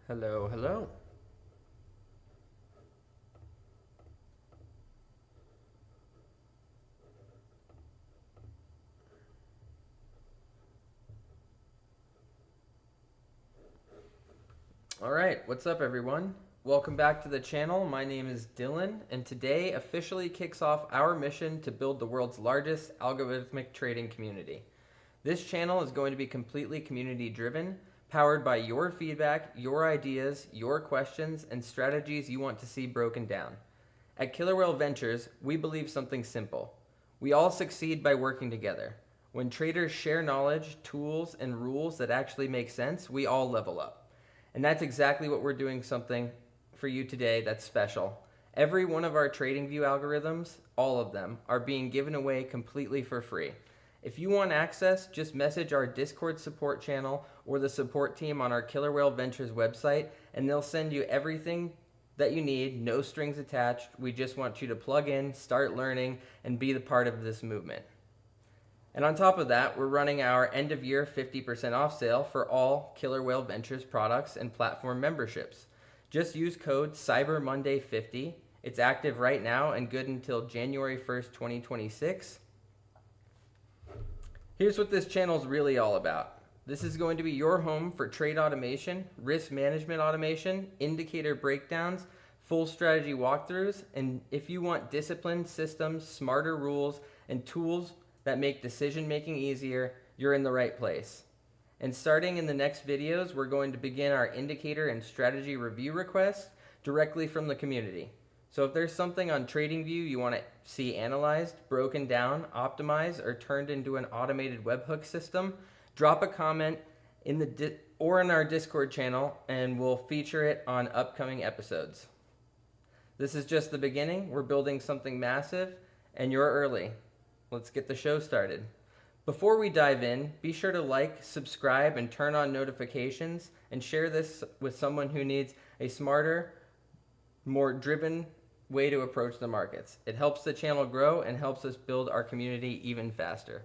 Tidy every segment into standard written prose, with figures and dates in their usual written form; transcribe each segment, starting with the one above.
Hello, hello. All right, what's up everyone? Welcome back to the channel. My name is Dylan, and today officially kicks off our mission to build the world's largest algorithmic trading community. This channel is going to be completely community driven, powered by your feedback, your ideas, your questions, and strategies you want to see broken down. At Killer Whale Ventures, we believe something simple. We all succeed by working together. When traders share knowledge, tools, and rules that actually make sense, we all level up. And that's exactly what we're doing something for you today that's special. Every one of our TradingView algorithms, all of them, are being given away completely for free. If you want access, just message our Discord support channel or the support team on our Killer Whale Ventures website, and they'll send you everything that you need, no strings attached. We just want you to plug in, start learning, and be the part of this movement. And on top of that, we're running our end of year 50% off sale for all Killer Whale Ventures products and platform memberships. Just use code CYBERMONDAY50. It's active right now and good until January 1st, 2026. Here's what this channel is really all about. This is going to be your home for trade automation, risk management automation, indicator breakdowns, full strategy walkthroughs, and if you want disciplined systems, smarter rules, and tools that make decision making easier, you're in the right place. And starting in the next videos, we're going to begin our indicator and strategy review requests directly from the community. So if there's something on TradingView you want to see analyzed, broken down, optimized, or turned into an automated webhook system, drop a comment in or in our Discord channel, and we'll feature it on upcoming episodes. This is just the beginning. We're building something massive, and you're early. Let's get the show started. Before we dive in, be sure to like, subscribe, and turn on notifications, and share this with someone who needs a smarter, more driven way to approach the markets. It helps the channel grow and helps us build our community even faster.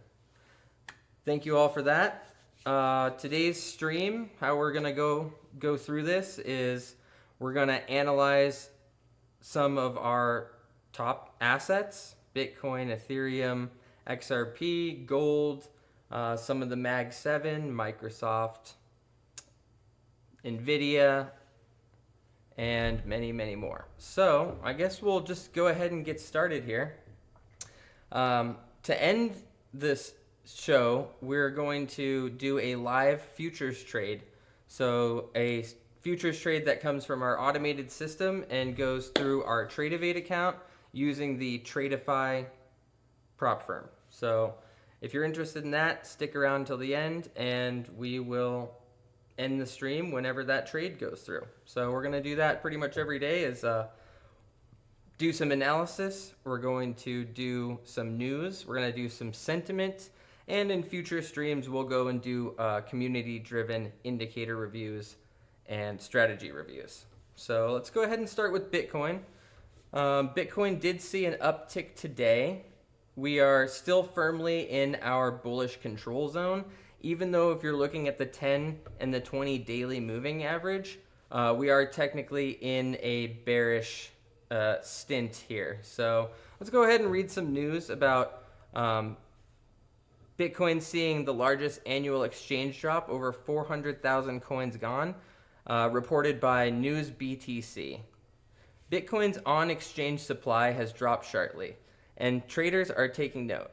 Thank you all for that. Today's stream, how we're gonna go through this is we're gonna analyze some of our top assets: Bitcoin, Ethereum, XRP, gold, some of the Mag 7, Microsoft, Nvidia, and many, many more. So I guess we'll just go ahead and get started here. To end this show, we're going to do a live futures trade. So a futures trade that comes from our automated system and goes through our Tradeovate account using the Tradeify prop firm. So if you're interested in that, stick around till the end and we will end the stream whenever that trade goes through. So we're going to do that pretty much every day, is do some analysis. We're going to do some news. We're going to do some sentiment. And in future streams, we'll go and do community-driven indicator reviews and strategy reviews. So let's go ahead and start with Bitcoin. Bitcoin did see an uptick today. We are still firmly in our bullish control zone, even though if you're looking at the 10 and the 20 daily moving average, we are technically in a bearish stint here. So let's go ahead and read some news about Bitcoin seeing the largest annual exchange drop, over 400,000 coins gone, reported by News BTC. Bitcoin's on-exchange supply has dropped sharply, and traders are taking note.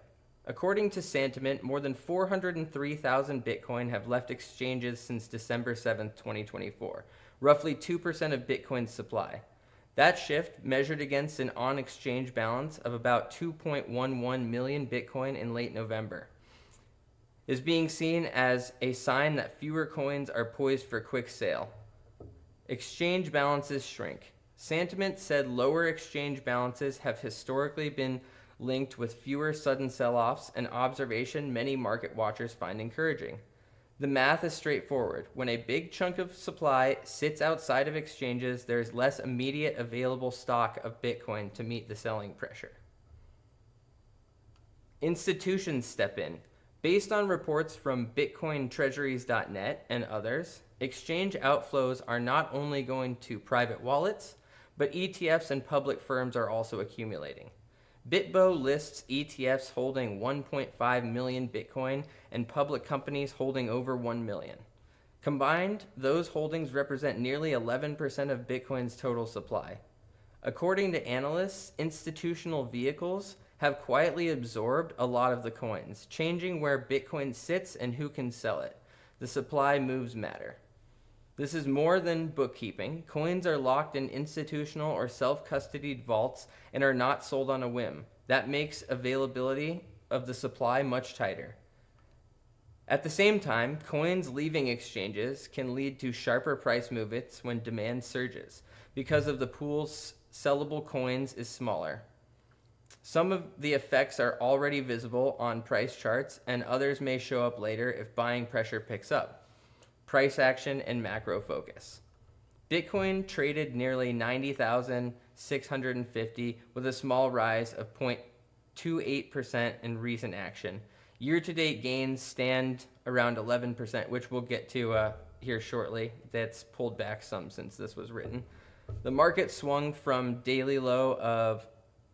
According to Sentiment, more than 403,000 Bitcoin have left exchanges since December 7th, 2024, roughly 2% of Bitcoin's supply. That shift, measured against an on-exchange balance of about 2.11 million Bitcoin in late November, is being seen as a sign that fewer coins are poised for quick sale. Exchange balances shrink. Sentiment said lower exchange balances have historically been linked with fewer sudden sell-offs, an observation many market watchers find encouraging. The math is straightforward. When a big chunk of supply sits outside of exchanges, there's less immediate available stock of Bitcoin to meet the selling pressure. Institutions step in. Based on reports from BitcoinTreasuries.net and others, exchange outflows are not only going to private wallets, but ETFs and public firms are also accumulating. BitBo lists ETFs holding 1.5 million Bitcoin and public companies holding over 1 million. Combined, those holdings represent nearly 11% of Bitcoin's total supply. According to analysts, institutional vehicles have quietly absorbed a lot of the coins, changing where Bitcoin sits and who can sell it. The supply moves matter. This is more than bookkeeping. Coins are locked in institutional or self-custodied vaults and are not sold on a whim. That makes availability of the supply much tighter. At the same time, coins leaving exchanges can lead to sharper price movements when demand surges because of the pool's sellable coins is smaller. Some of the effects are already visible on price charts, and others may show up later if buying pressure picks up. Price action and macro focus. Bitcoin traded nearly 90,650 with a small rise of 0.28% in recent action. Year-to-date gains stand around 11%, which we'll get to here shortly. That's pulled back some since this was written. The market swung from daily low of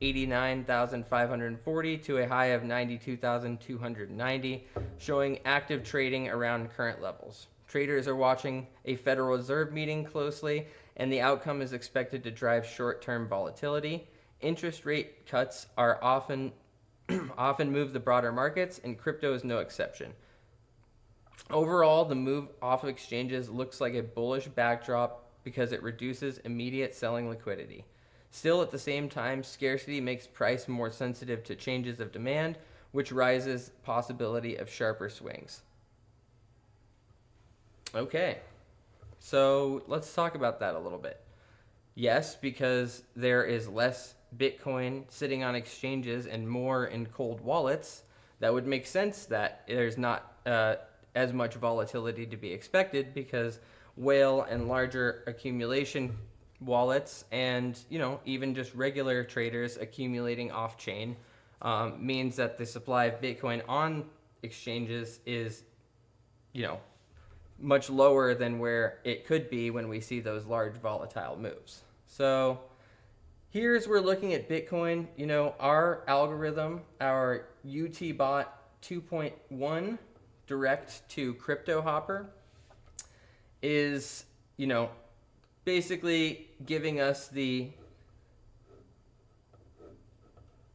89,540 to a high of 92,290, showing active trading around current levels. Traders are watching a Federal Reserve meeting closely, and the outcome is expected to drive short-term volatility. Interest rate cuts are often move the broader markets, and crypto is no exception. Overall, the move off of exchanges looks like a bullish backdrop because it reduces immediate selling liquidity. Still, at the same time, scarcity makes price more sensitive to changes of demand, which rises possibility of sharper swings. Okay, so let's talk about that a little bit. Yes, because there is less Bitcoin sitting on exchanges and more in cold wallets, that would make sense that there's not as much volatility to be expected, because whale and larger accumulation wallets and even just regular traders accumulating off-chain means that the supply of Bitcoin on exchanges is much lower than where it could be when we see those large volatile moves. So here's we're looking at Bitcoin. Our algorithm, our UTBot 2.1 direct to crypto hopper is basically giving us the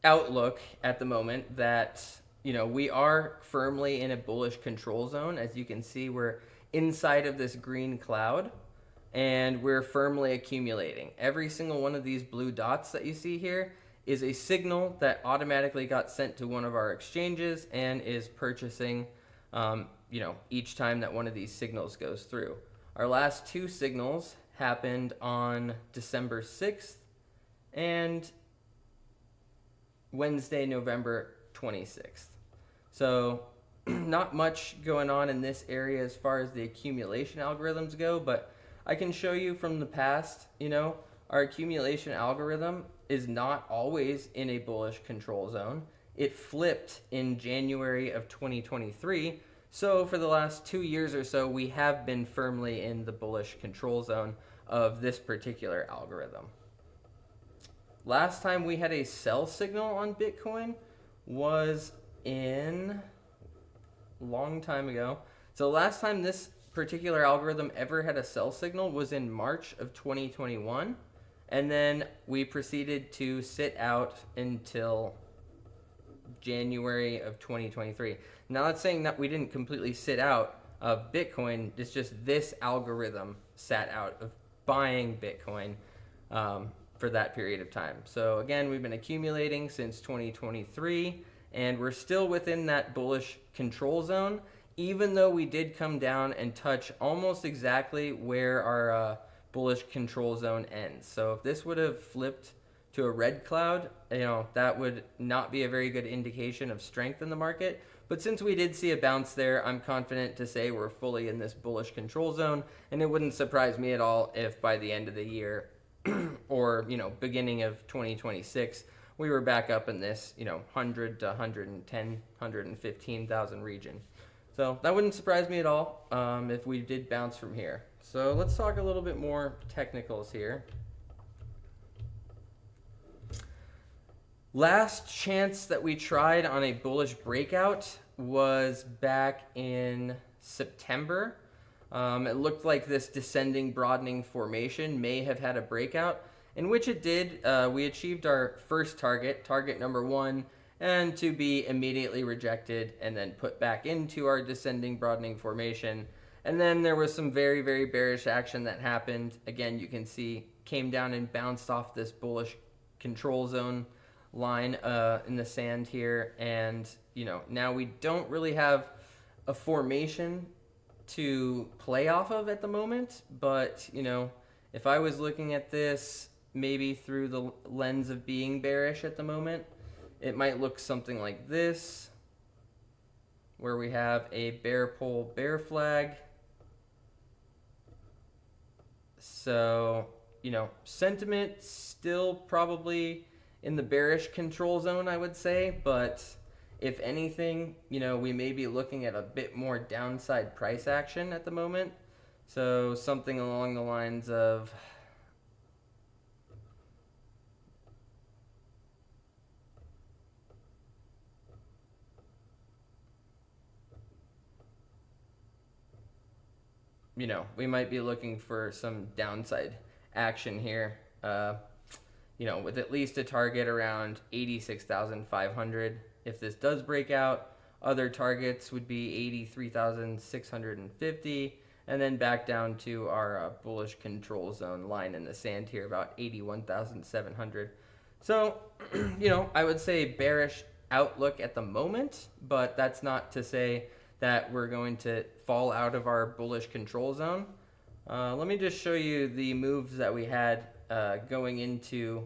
outlook at the moment that we are firmly in a bullish control zone. As you can see, we're inside of this green cloud and we're firmly accumulating. Every single one of these blue dots that you see here is a signal that automatically got sent to one of our exchanges and is purchasing each time that one of these signals goes through. Our last two signals happened on December 6th and Wednesday, November 26th. So not much going on in this area as far as the accumulation algorithms go, but I can show you from the past, our accumulation algorithm is not always in a bullish control zone. It flipped in January of 2023. So for the last 2 years or so, we have been firmly in the bullish control zone of this particular algorithm. Last time we had a sell signal on Bitcoin was in a long time ago. So last time this particular algorithm ever had a sell signal was in March of 2021. And then we proceeded to sit out until January of 2023. Now that's saying that we didn't completely sit out of Bitcoin. It's just this algorithm sat out of buying Bitcoin for that period of time. So again, we've been accumulating since 2023, and we're still within that bullish control zone, even though we did come down and touch almost exactly where our bullish control zone ends. So if this would have flipped to a red cloud, that would not be a very good indication of strength in the market. But since we did see a bounce there, I'm confident to say we're fully in this bullish control zone, and it wouldn't surprise me at all if by the end of the year or beginning of 2026, we were back up in this, 100 to 110, 115,000 region. So that wouldn't surprise me at all if we did bounce from here. So let's talk a little bit more technicals here. Last chance that we tried on a bullish breakout was back in September. It looked like this descending broadening formation may have had a breakout, in which it did. We achieved our first target, target number 1, and to be immediately rejected and then put back into our descending broadening formation. And then there was some very, very bearish action that happened. Again, you can see came down and bounced off this bullish control zone line in the sand here. And, now we don't really have a formation to play off of at the moment. But, if I was looking at this maybe through the lens of being bearish at the moment, it might look something like this, where we have a bear pole bear flag. So, sentiment still probably in the bearish control zone, I would say. But if anything, we may be looking at a bit more downside price action at the moment. So something along the lines of, we might be looking for some downside action here, with at least a target around 86,500. If this does break out, other targets would be 83,650, and then back down to our bullish control zone line in the sand here, about 81,700. So, I would say bearish outlook at the moment, but that's not to say that we're going to fall out of our bullish control zone. Let me just show you the moves that we had going into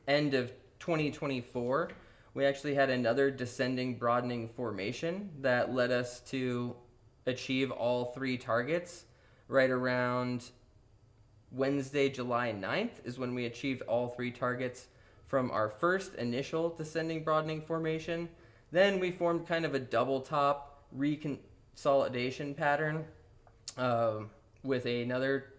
end of 2024. We actually had another descending broadening formation that led us to achieve all 3 targets right around Wednesday, July 9th is when we achieved all 3 targets from our first initial descending broadening formation. Then we formed kind of a double top reconsolidation pattern with another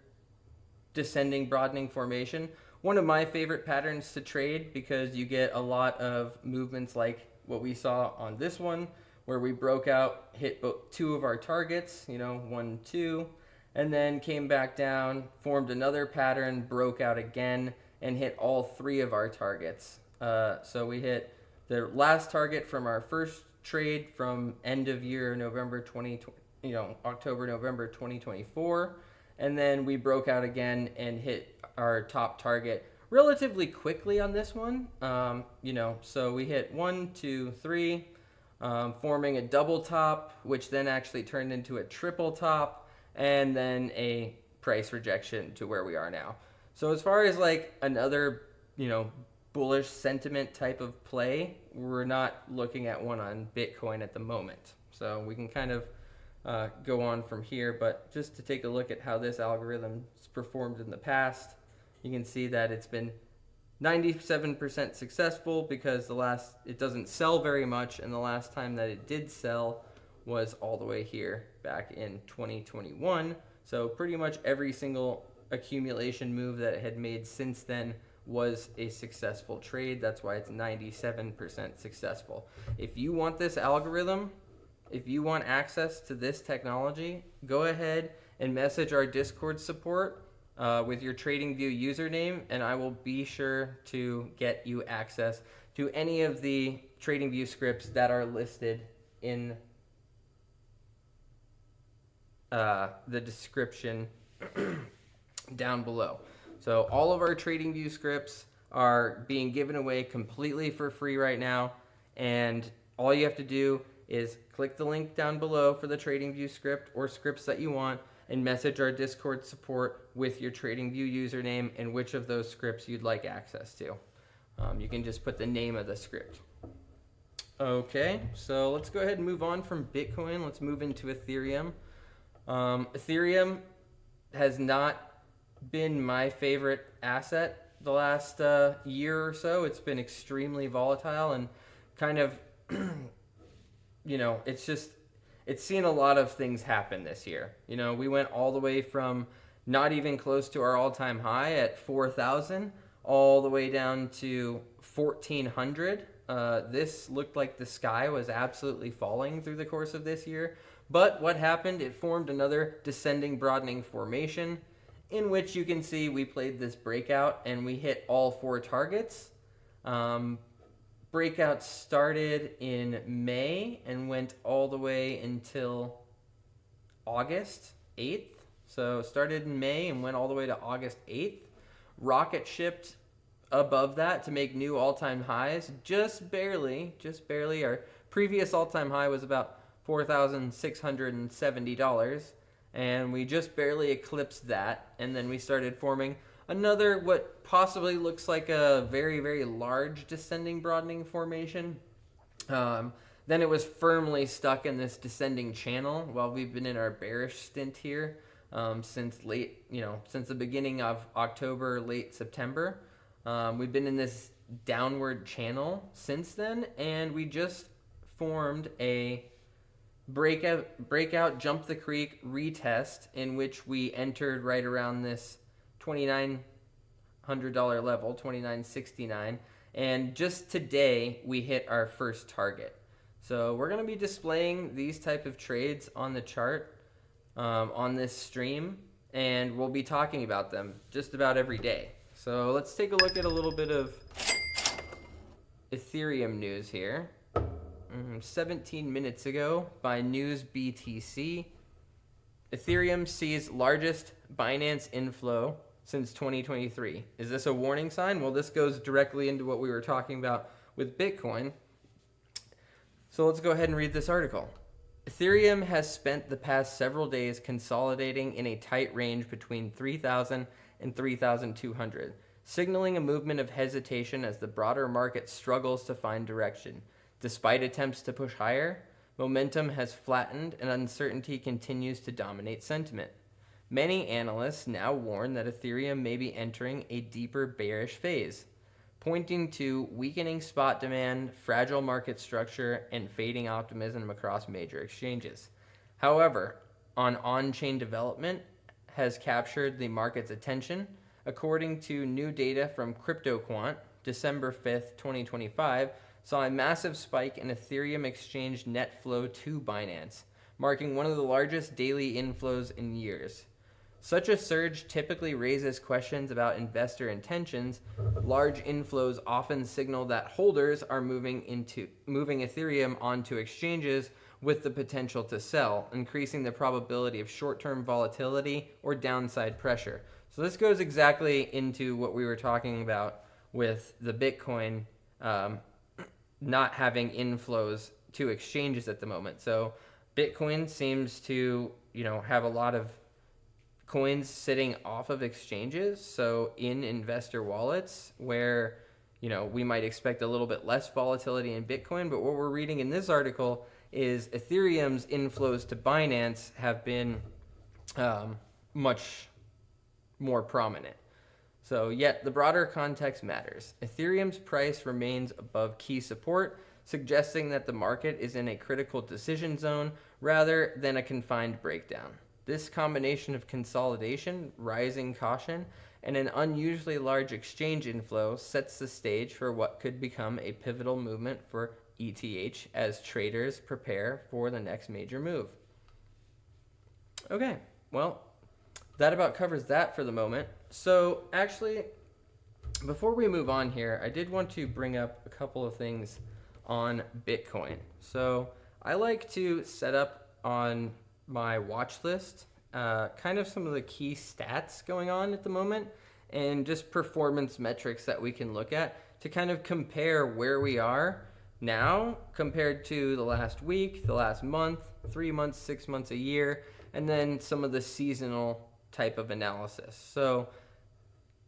descending broadening formation. One of my favorite patterns to trade because you get a lot of movements like what we saw on this one, where we broke out, hit 2 of our targets, 1, 2, and then came back down, formed another pattern, broke out again, and hit all 3 of our targets. So we hit the last target from our first trade from end of year November 2020, October, November 2024, and then we broke out again and hit our top target relatively quickly on this one. So we hit 1, 2, 3, forming a double top, which then actually turned into a triple top, and then a price rejection to where we are now. So as far as like another, bullish sentiment type of play, we're not looking at one on Bitcoin at the moment. So we can kind of go on from here, but just to take a look at how this algorithm has performed in the past, you can see that it's been 97% successful because it doesn't sell very much, and the last time that it did sell was all the way here back in 2021. So pretty much every single accumulation move that it had made since then was a successful trade. That's why it's 97% successful. If you want this algorithm, if you want access to this technology, go ahead and message our Discord support with your TradingView username, and I will be sure to get you access to any of the TradingView scripts that are listed in the description down below. So all of our TradingView scripts are being given away completely for free right now, and all you have to do is click the link down below for the TradingView script or scripts that you want, and message our Discord support with your TradingView username and which of those scripts you'd like access to. You can just put the name of the script. Okay, so let's go ahead and move on from Bitcoin. Let's move into Ethereum. Ethereum has not been my favorite asset the last year or so. It's been extremely volatile and kind of, it's seen a lot of things happen this year. We went all the way from not even close to our all-time high at 4,000 all the way down to 1,400. This looked like the sky was absolutely falling through the course of this year. But what happened? It formed another descending broadening formation in which you can see we played this breakout and we hit all 4 targets. Breakout started in May and went all the way until August 8th. So started in May and went all the way to August 8th. Rocket shipped above that to make new all-time highs, just barely. Our previous all-time high was about $4,670, and we just barely eclipsed that, and then we started forming another what possibly looks like a very, very large descending broadening formation. Then it was firmly stuck in this descending channel while we've been in our bearish stint here since the beginning of October, late September. We've been in this downward channel since then, and we just formed a breakout, jump the creek retest in which we entered right around this $2,900 level, $2,969, and just today we hit our first target. So we're going to be displaying these type of trades on the chart on this stream, and we'll be talking about them just about every day. So let's take a look at a little bit of Ethereum news here. 17 minutes ago by News BTC, Ethereum sees largest Binance inflow since 2023. Is this a warning sign? Well, this goes directly into what we were talking about with Bitcoin. So let's go ahead and read this article. Ethereum has spent the past several days consolidating in a tight range between 3,000 and 3,200, signaling a movement of hesitation as the broader market struggles to find direction. Despite attempts to push higher, momentum has flattened and uncertainty continues to dominate sentiment. Many analysts now warn that Ethereum may be entering a deeper bearish phase, pointing to weakening spot demand, fragile market structure, and fading optimism across major exchanges. However, on-chain development has captured the market's attention. According to new data from CryptoQuant, December 5th, 2025, saw a massive spike in Ethereum exchange net flow to Binance, marking one of the largest daily inflows in years. Such a surge typically raises questions about investor intentions. Large inflows often signal that holders are moving Ethereum onto exchanges with the potential to sell, increasing the probability of short-term volatility or downside pressure. So this goes exactly into what we were talking about with the Bitcoin not having inflows to exchanges at the moment. So Bitcoin seems to, have a lot of coins sitting off of exchanges, so in investor wallets where, we might expect a little bit less volatility in Bitcoin, but what we're reading in this article is Ethereum's inflows to Binance have been much more prominent. So yet the broader context matters. Ethereum's price remains above key support, suggesting that the market is in a critical decision zone rather than a confined breakdown. This combination of consolidation, rising caution, and an unusually large exchange inflow sets the stage for what could become a pivotal movement for ETH as traders prepare for the next major move. Okay, well, that about covers that for the moment. So actually, before we move on here, I did want to bring up a couple of things on Bitcoin. So I like to set up on my watch list kind of some of the key stats going on at the moment and just performance metrics that we can look at to kind of compare where we are now compared to the last week, the last month, 3 months, 6 months, a year, and then some of the seasonal type of analysis. So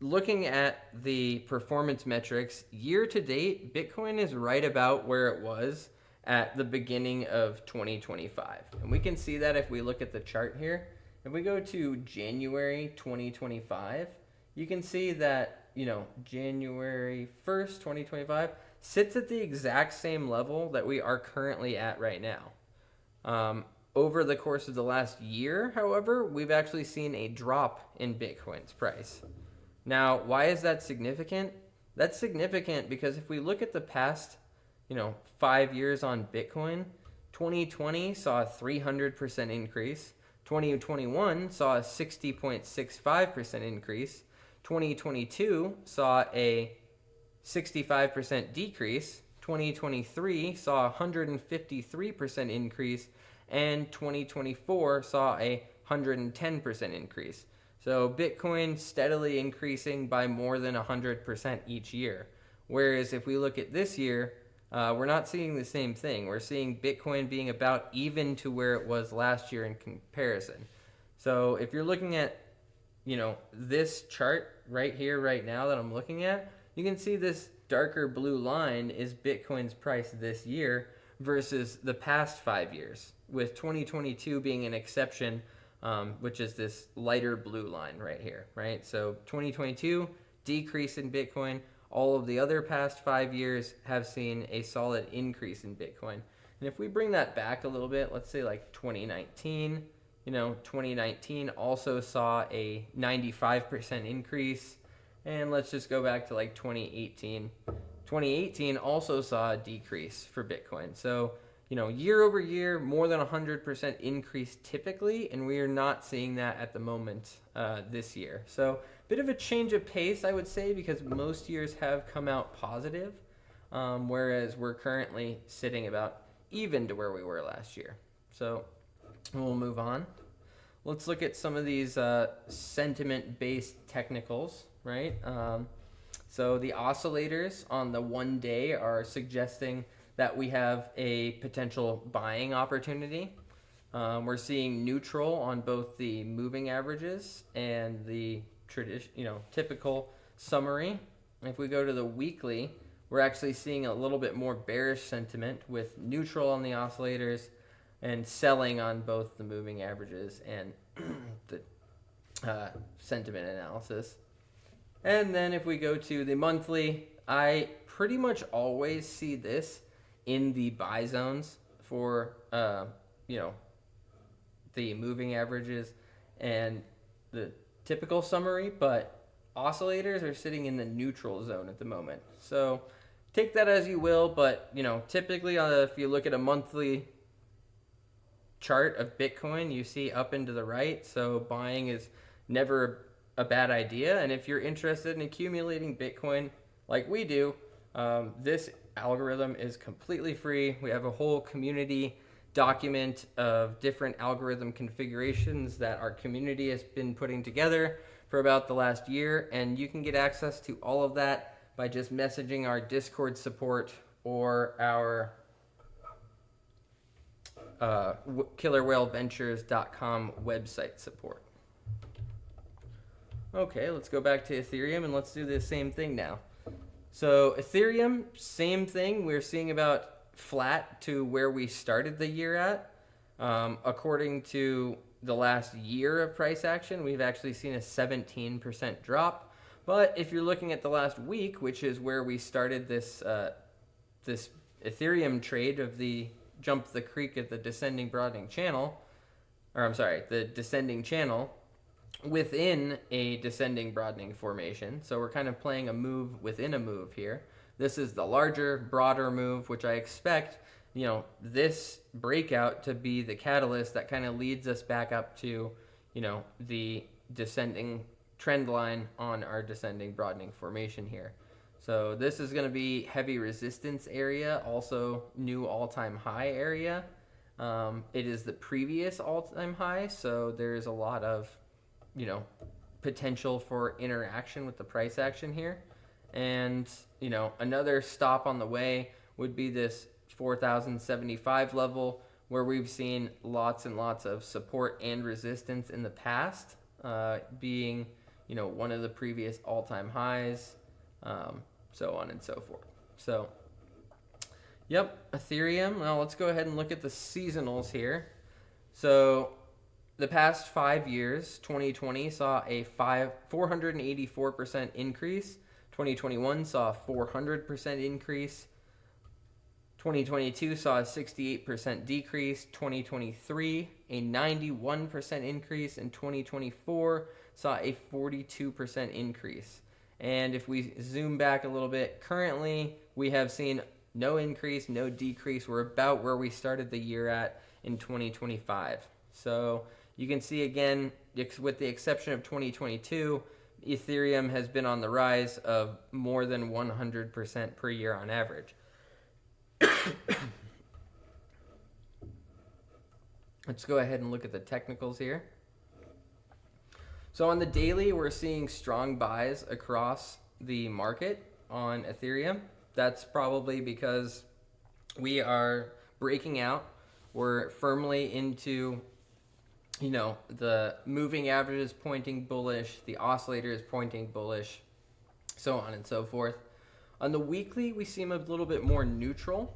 looking at the performance metrics, year to date, Bitcoin is right about where it was at the beginning of 2025. And we can see that if we look at the chart here. If we go to January 2025, you can see that January 1st, 2025, sits at the exact same level that we are currently at right now. Over the course of the last year, however, we've actually seen a drop in Bitcoin's price. Now, why is that significant? That's significant because if we look at the past, 5 years on Bitcoin, 2020 saw a 300% increase. 2021 saw a 60.65% increase. 2022 saw a 65% decrease. 2023 saw a 153% increase. And 2024 saw a 110% increase. So Bitcoin steadily increasing by more than 100% each year. Whereas if we look at this year, we're not seeing the same thing. We're seeing Bitcoin being about even to where it was last year in comparison. So if you're looking at, this chart right here, right now that I'm looking at, you can see this darker blue line is Bitcoin's price this year versus the past 5 years, with 2022 being an exception, which is this lighter blue line right here, right? So 2022, decrease in Bitcoin. All of the other past 5 years have seen a solid increase in Bitcoin. And if we bring that back a little bit, let's say like 2019, 2019 also saw a 95% increase. And let's just go back to like 2018. 2018 also saw a decrease for Bitcoin. So, year over year, more than 100% increase typically, and we are not seeing that at the moment this year. So, bit of a change of pace, I would say, because most years have come out positive, whereas we're currently sitting about even to where we were last year. So, we'll move on. Let's look at some of these sentiment-based technicals, right? So the oscillators on the 1 day are suggesting that we have a potential buying opportunity. We're seeing neutral on both the moving averages and the typical summary. If we go to the weekly, we're actually seeing a little bit more bearish sentiment with neutral on the oscillators and selling on both the moving averages and the sentiment analysis. And then if we go to the monthly, I pretty much always see this in the buy zones for, the moving averages and the typical summary, but oscillators are sitting in the neutral zone at the moment. So take that as you will, but, typically if you look at a monthly chart of Bitcoin, you see up and to the right. So buying is never a bad idea. And if you're interested in accumulating Bitcoin like we do, this algorithm is completely free. We have a whole community document of different algorithm configurations that our community has been putting together for about the last year. And you can get access to all of that by just messaging our Discord support or our killerwhaleventures.com website support. Okay, let's go back to Ethereum and let's do the same thing now. So Ethereum, same thing. We're seeing about flat to where we started the year at. According to the last year of price action, we've actually seen a 17% drop. But if you're looking at the last week, which is where we started this this Ethereum trade of the jump the creek at the descending broadening channel, the descending channel within a descending broadening formation. So we're kind of playing a move within a move here. This is the larger, broader move, which I expect, this breakout to be the catalyst that kind of leads us back up to, the descending trend line on our descending broadening formation here. So this is going to be heavy resistance area, also new all-time high area. It is the previous all-time high, so there's a lot of, potential for interaction with the price action here. And, another stop on the way would be this 4,075 level where we've seen lots and lots of support and resistance in the past, being, one of the previous all-time highs, so on and so forth. So, yep, Ethereum. Now let's go ahead and look at the seasonals here. So the past 5 years, 2020 saw a 484% increase. 2021 saw a 400% increase. 2022 saw a 68% decrease. 2023, a 91% increase. And 2024 saw a 42% increase. And if we zoom back a little bit, currently we have seen no increase, no decrease. We're about where we started the year at in 2025. So you can see again, with the exception of 2022, Ethereum has been on the rise of more than 100% per year on average. Let's go ahead and look at the technicals here. So on the daily, we're seeing strong buys across the market on Ethereum. That's probably because we are breaking out. We're firmly into, the moving average is pointing bullish, the oscillator is pointing bullish, so on and so forth. On the weekly, we seem a little bit more neutral.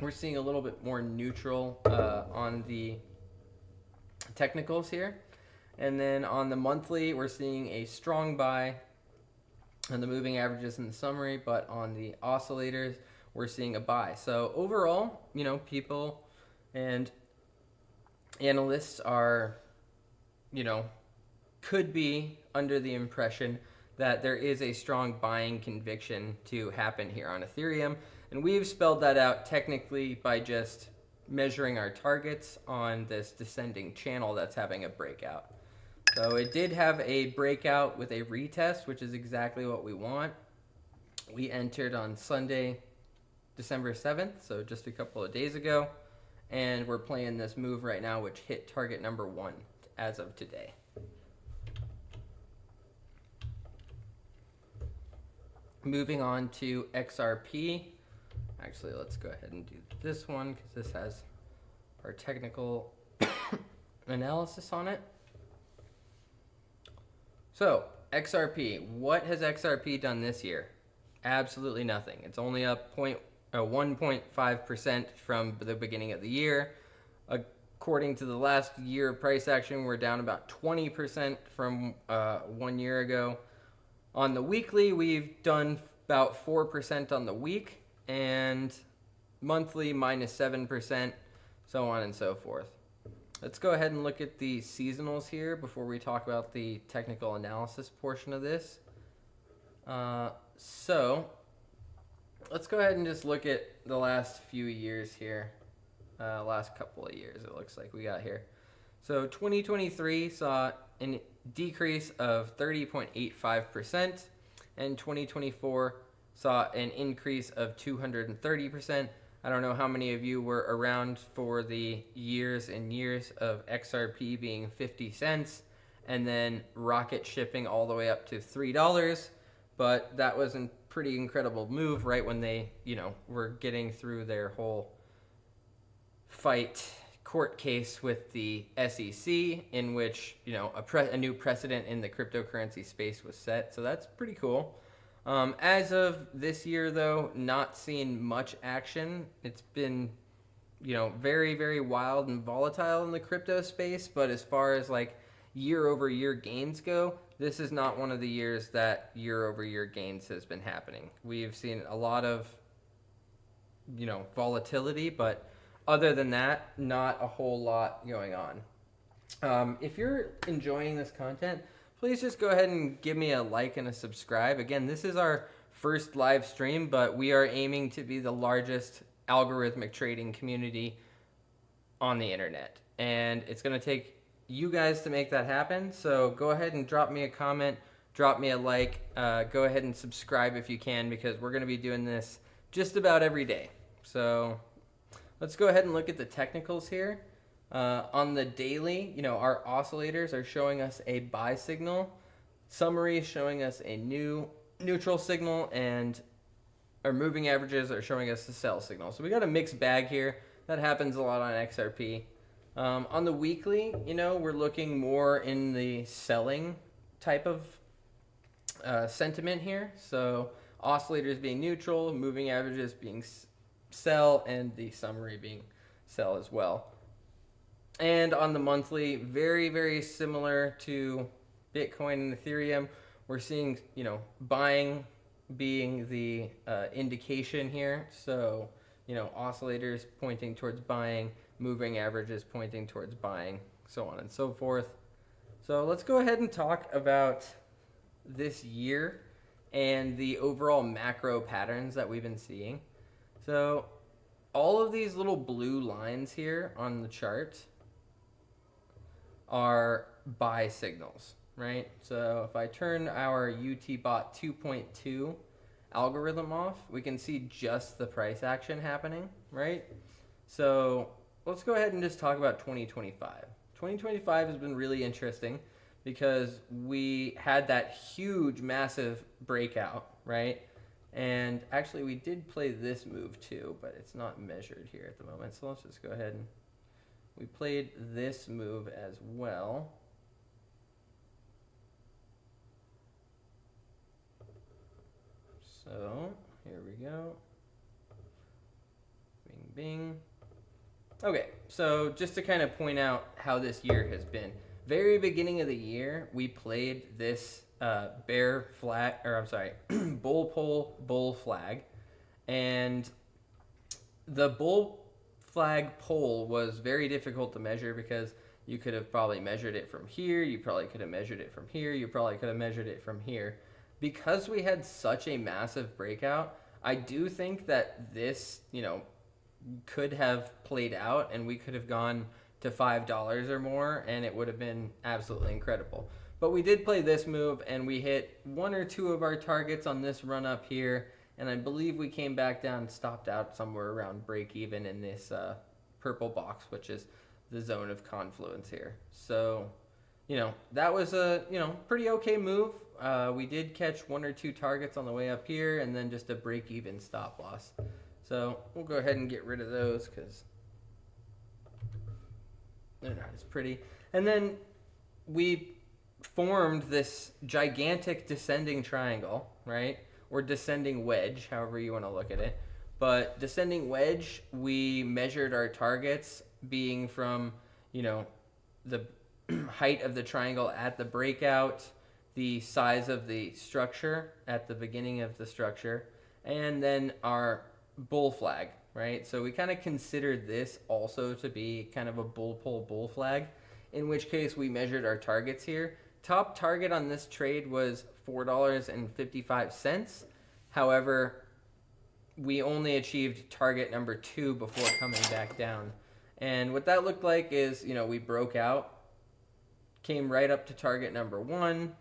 We're seeing a little bit more neutral on the technicals here. And then on the monthly, we're seeing a strong buy on the moving averages in the summary, but on the oscillators, we're seeing a buy. So overall, people and analysts are, could be under the impression that there is a strong buying conviction to happen here on Ethereum. And we've spelled that out technically by just measuring our targets on this descending channel that's having a breakout. So it did have a breakout with a retest, which is exactly what we want. We entered on Sunday, December 7th, so just a couple of days ago. And we're playing this move right now, which hit target number 1 as of today. Moving on to XRP. Actually, let's go ahead and do this one because this has our technical analysis on it. So, XRP. What has XRP done this year? Absolutely nothing. It's only up 1.5% from the beginning of the year. According to the last year of price action, we're down about 20% from 1 year ago. On the weekly, we've done about 4% on the week, and monthly minus 7%, so on and so forth. Let's go ahead and look at the seasonals here before we talk about the technical analysis portion of this. So let's go ahead and just look at the last few years here. Last couple of years it looks like we got here. So 2023 saw a decrease of 30.85%, and 2024 saw an increase of 230%. I don't know how many of you were around for the years and years of XRP being 50 cents and then rocket shipping all the way up to $3, but that was a pretty incredible move right when they, were getting through their whole court case with the SEC, in which, a new precedent in the cryptocurrency space was set. So that's pretty cool. As of this year, though, not seeing much action. It's been, very, very wild and volatile in the crypto space. But as far as year-over-year gains go, this is not one of the years that year-over-year gains has been happening. We've seen a lot of, volatility, but other than that, not a whole lot going on. If you're enjoying this content, please just go ahead and give me a like and a subscribe. Again, this is our first live stream, but we are aiming to be the largest algorithmic trading community on the internet. And it's going to take you guys to make that happen. So go ahead and drop me a comment, drop me a like, go ahead and subscribe if you can, because we're going to be doing this just about every day. So let's go ahead and look at the technicals here. On the daily, our oscillators are showing us a buy signal. Summary is showing us a new neutral signal, and our moving averages are showing us the sell signal. So we got a mixed bag here. That happens a lot on XRP. On the weekly, we're looking more in the selling type of sentiment here. So oscillators being neutral, moving averages being sell, and the summary being sell as well. And on the monthly, very, very similar to Bitcoin and Ethereum, we're seeing, buying being the indication here. So, oscillators pointing towards buying, moving averages pointing towards buying, so on and so forth. So let's go ahead and talk about this year and the overall macro patterns that we've been seeing. So all of these little blue lines here on the chart are buy signals, right? So if I turn our UTBot 2.2 algorithm off, we can see just the price action happening, right? So let's go ahead and just talk about 2025. 2025 has been really interesting because we had that huge, massive breakout, right? And actually, we did play this move too, but it's not measured here at the moment. So let's just go ahead and we played this move as well. So here we go. Bing, bing. Okay, so just to kind of point out how this year has been. Very beginning of the year, we played this bear flag, or I'm sorry, bull pole, bull flag. And the bull flag pole was very difficult to measure because you could have probably measured it from here, you probably could have measured it from here, you probably could have measured it from here. Because we had such a massive breakout, I do think that this, could have played out and we could have gone to $5 or more and it would have been absolutely incredible. But we did play this move and we hit one or two of our targets on this run up here, and I believe we came back down, stopped out somewhere around break even in this purple box, which is the zone of confluence here. So, that was a, pretty okay move. We did catch one or two targets on the way up here and then just a break even stop loss. So we'll go ahead and get rid of those because they're not as pretty. And then we formed this gigantic descending triangle, right? Or descending wedge, however you want to look at it. But descending wedge, we measured our targets being from, the height of the triangle at the breakout, the size of the structure at the beginning of the structure, and then our bull flag, right? So we kind of considered this also to be kind of a bull pole bull flag, in which case we measured our targets here. Top target on this trade was $4.55. However, we only achieved target number 2 before coming back down. And what that looked like is, we broke out, came right up to target number 1,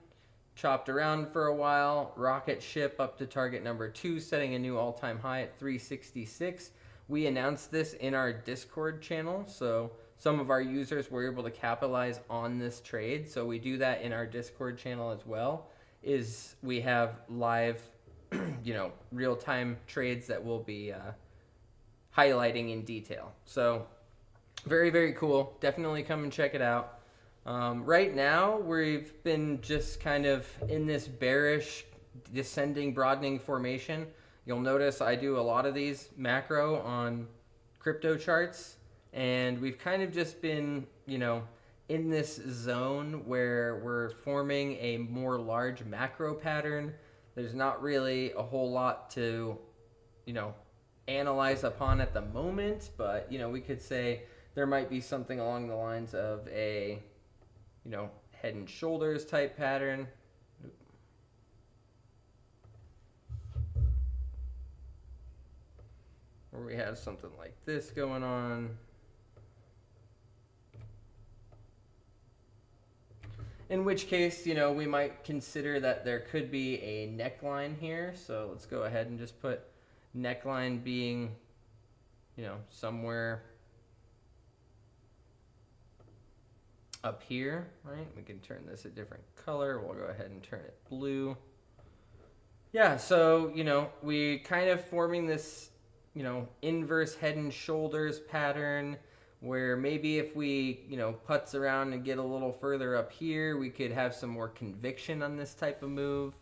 chopped around for a while, rocket ship up to target number 2, setting a new all-time high at 366. We announced this in our Discord channel, so some of our users were able to capitalize on this trade. So we do that in our Discord channel as well, is we have live, real-time trades that we'll be highlighting in detail. So very, very cool. Definitely come and check it out. Right now, we've been just kind of in this bearish, descending, broadening formation. You'll notice I do a lot of these macro on crypto charts, and we've kind of just been, in this zone where we're forming a more large macro pattern. There's not really a whole lot to, analyze upon at the moment, but, we could say there might be something along the lines of a head and shoulders type pattern. Or we have something like this going on. In which case, we might consider that there could be a neckline here. So let's go ahead and just put neckline being, somewhere up here, right? We can turn this a different color. We'll go ahead and turn it blue. Yeah, so, we kind of forming this, inverse head and shoulders pattern where maybe if we, putz around and get a little further up here, we could have some more conviction on this type of move.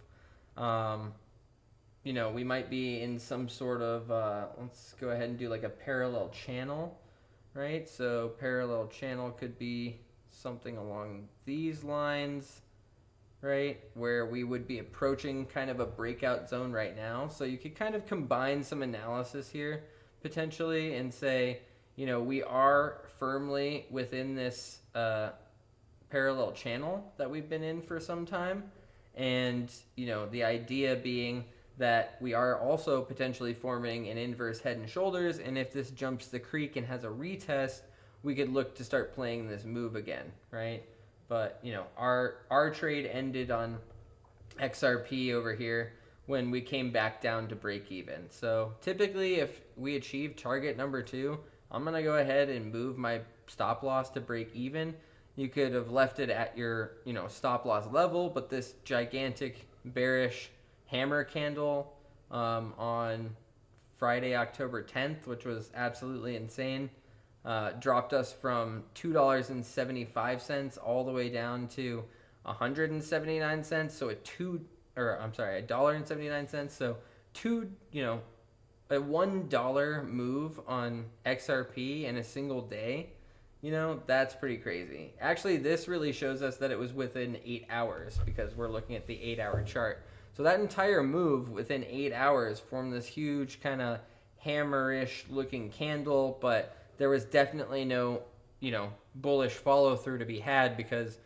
We might be in some sort of, let's go ahead and do like a parallel channel. right? So parallel channel could be something along these lines, right? Where we would be approaching kind of a breakout zone right now. So you could kind of combine some analysis here potentially and say, you know, we are firmly within this parallel channel that we've been in for some time. And, you know, the idea being that we are also potentially forming an inverse head and shoulders. And if this jumps the creek and has a retest, we could look to start playing this move again, right? But, you know, our trade ended on XRP over here when we came back down to break even. So typically if we achieve target number 2, I'm going to go ahead and move my stop loss to break even. You could have left it at your, you know, stop loss level, but this gigantic bearish hammer candle on Friday, October 10th, which was absolutely insane, dropped us from $2.75 all the way down to 179 cents. So $1.79. So a $1 move on XRP in a single day. You know, that's pretty crazy. Actually, this really shows us that it was within 8 hours because we're looking at the 8-hour chart. So that entire move within 8 hours formed this huge kind of hammerish looking candle, but there was definitely no, you know, bullish follow through to be had, because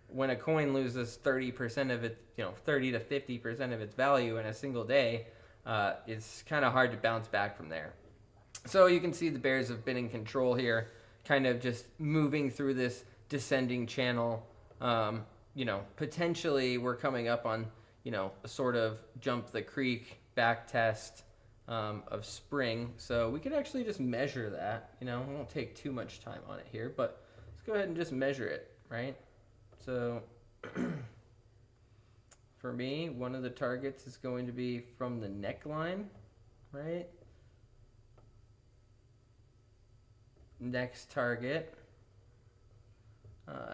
when a coin loses 30% of its, 30 to 50% of its value in a single day, it's kind of hard to bounce back from there. So you can see the bears have been in control here, kind of just moving through this descending channel. Potentially we're coming up on, a sort of jump the creek back test of spring. So we could actually just measure that. We won't take too much time on it here, but let's go ahead and just measure it, right? So for me, one of the targets is going to be from the neckline, right? Next target.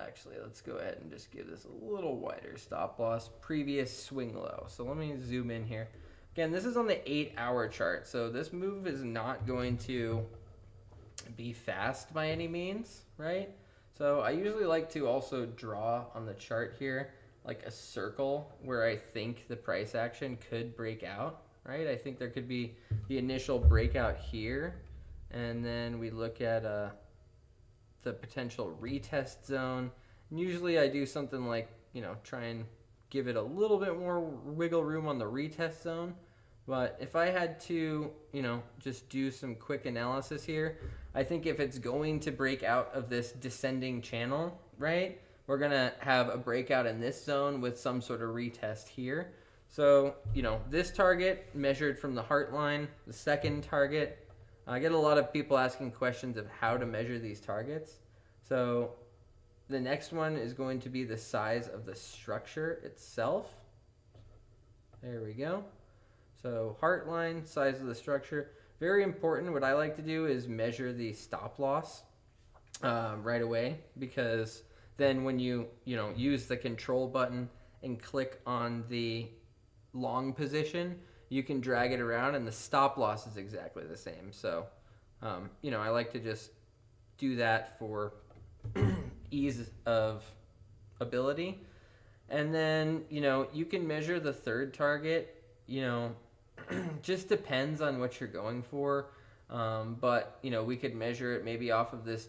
Actually, let's go ahead and just give this a little wider stop loss. Previous swing low. So let me zoom in here. Again, this is on the 8-hour chart. So this move is not going to be fast by any means, right? So I usually like to also draw on the chart here like a circle where I think the price action could break out, right? I think there could be the initial breakout here, and then we look at the potential retest zone. And usually I do something like, try and give it a little bit more wiggle room on the retest zone. But if I had to, just do some quick analysis here, I think if it's going to break out of this descending channel, right, we're going to have a breakout in this zone with some sort of retest here. So, this target measured from the heart line, the second target, I get a lot of people asking questions of how to measure these targets. So the next one is going to be the size of the structure itself. There we go. So heart line, size of the structure. Very important. What I like to do is measure the stop loss right away, because then when you use the control button and click on the long position, you can drag it around and the stop loss is exactly the same. So, I like to just do that for ease of ability. And then, you can measure the third target, just depends on what you're going for. But, we could measure it maybe off of this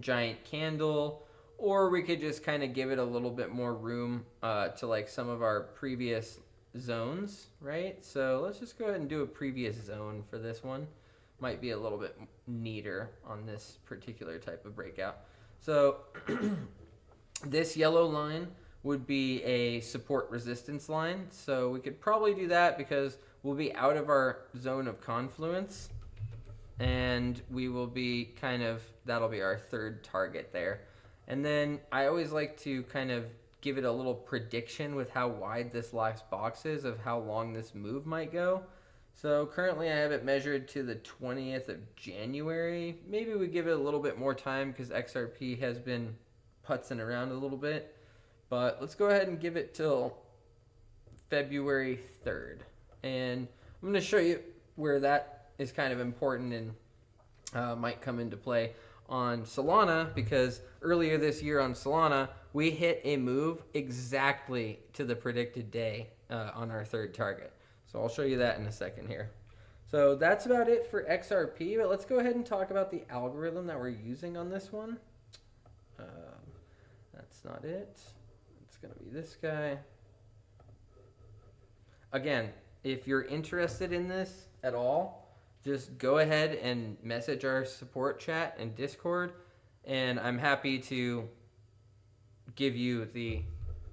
giant candle, or we could just kind of give it a little bit more room to like some of our previous zones, right? So let's just go ahead and do a previous zone for this one. Might be a little bit neater on this particular type of breakout. So this yellow line would be a support resistance line. So we could probably do that because we'll be out of our zone of confluence, and we will be that'll be our third target there. And then I always like to kind of give it a little prediction with how wide this last box is of how long this move might go. So currently I have it measured to the 20th of January. Maybe we give it a little bit more time because XRP has been putzing around a little bit. But let's go ahead and give it till February 3rd. And I'm going to show you where that is kind of important and might come into play. on Solana, because earlier this year on Solana, we hit a move exactly to the predicted day on our third target. So I'll show you that in a second here. So that's about it for XRP, but let's go ahead and talk about the algorithm that we're using on this one. That's not it. It's going to be this guy. Again, if you're interested in this at all, just go ahead and message our support chat and Discord, and I'm happy to give you the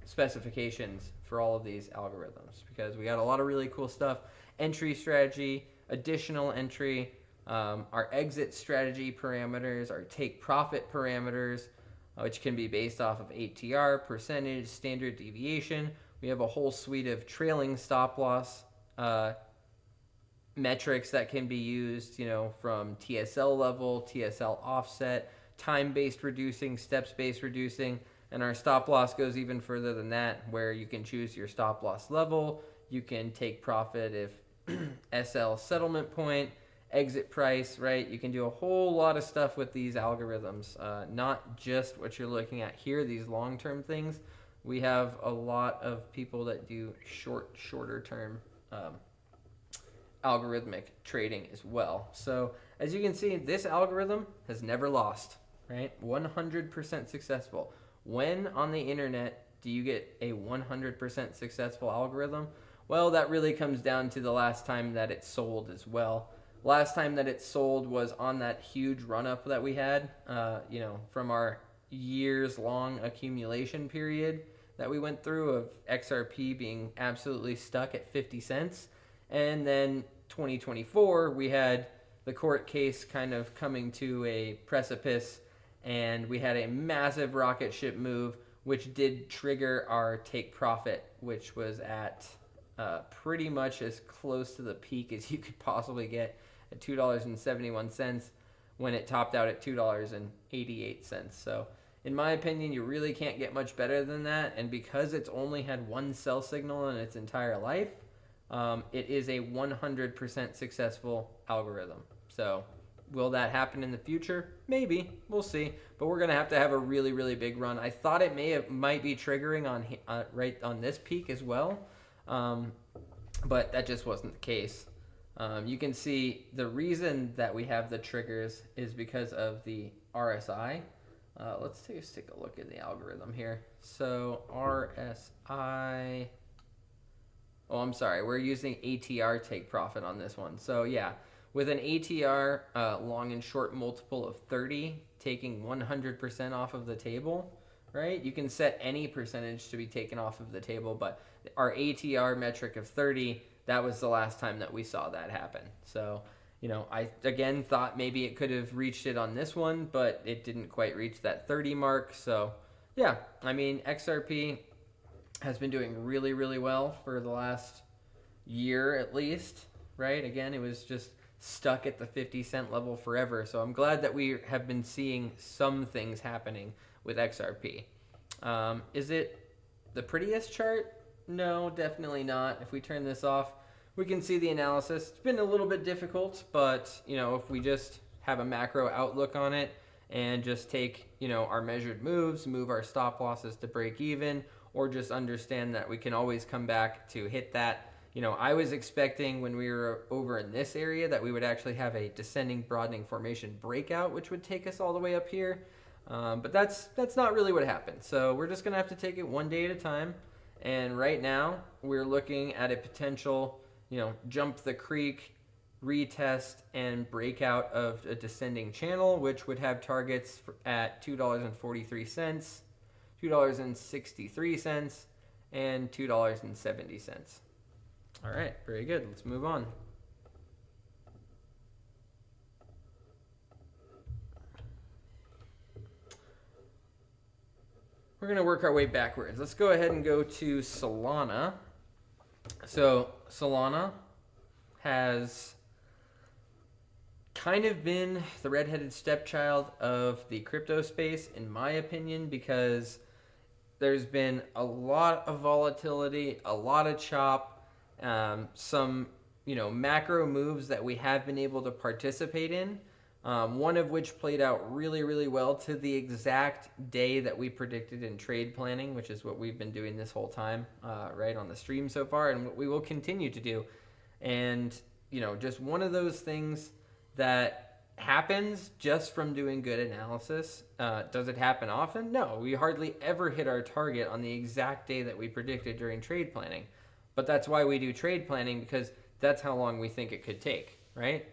specifications for all of these algorithms, because we got a lot of really cool stuff. Entry strategy, additional entry, our exit strategy parameters, our take profit parameters, which can be based off of ATR, percentage, standard deviation. We have a whole suite of trailing stop loss metrics that can be used, from TSL level, TSL offset, time-based reducing, steps-based reducing, and our stop loss goes even further than that, where you can choose your stop loss level, you can take profit if SL settlement point, exit price, right? You can do a whole lot of stuff with these algorithms, not just what you're looking at here, these long-term things. We have a lot of people that do shorter term algorithmic trading as well. So as you can see, this algorithm has never lost, right? 100% successful. When on the internet do you get a 100% successful algorithm? Well, that really comes down to the last time that it sold as well. Last time that it sold was on that huge run up that we had, from our years long accumulation period that we went through of XRP being absolutely stuck at 50 cents. And then 2024, we had the court case kind of coming to a precipice, and we had a massive rocket ship move, which did trigger our take profit, which was at pretty much as close to the peak as you could possibly get at $2.71 when it topped out at $2.88. So in my opinion, you really can't get much better than that. And because it's only had one sell signal in its entire life, it is a 100% successful algorithm. So will that happen in the future? Maybe. We'll see. But we're going to have a really, really big run. I thought it might be triggering on right on this peak as well. But that just wasn't the case. You can see the reason that we have the triggers is because of the RSI. Let's take a look at the algorithm here. So RSI, I'm sorry, we're using ATR take profit on this one. So yeah, with an ATR long and short multiple of 30, taking 100% off of the table, right? You can set any percentage to be taken off of the table, but our ATR metric of 30, that was the last time that we saw that happen. So, I again thought maybe it could have reached it on this one, but it didn't quite reach that 30 mark. So yeah, XRP has been doing really, really well for the last year at least, right? Again, it was just stuck at the 50-cent level forever. So I'm glad that we have been seeing some things happening with XRP. Is it the prettiest chart? No, definitely not. If we turn this off, we can see the analysis. It's been a little bit difficult, but if we just have a macro outlook on it and just take our measured moves, move our stop losses to break even, or just understand that we can always come back to hit that. I was expecting when we were over in this area that we would actually have a descending broadening formation breakout, which would take us all the way up here. But that's not really what happened. So we're just going to have to take it one day at a time. And right now we're looking at a potential, jump the creek, retest, and breakout of a descending channel, which would have targets at $2.43, $2.63, and $2.70. All right, very good. Let's move on. We're going to work our way backwards. Let's go ahead and go to Solana. So Solana has kind of been the redheaded stepchild of the crypto space, in my opinion, because there's been a lot of volatility, a lot of chop, some macro moves that we have been able to participate in. one of which played out really, really well to the exact day that we predicted in trade planning, which is what we've been doing this whole time, right, on the stream so far, and what we will continue to do. And, just one of those things that happens just from doing good analysis. Does it happen often? No, we hardly ever hit our target on the exact day that we predicted during trade planning. But that's why we do trade planning, because that's how long we think it could take, right?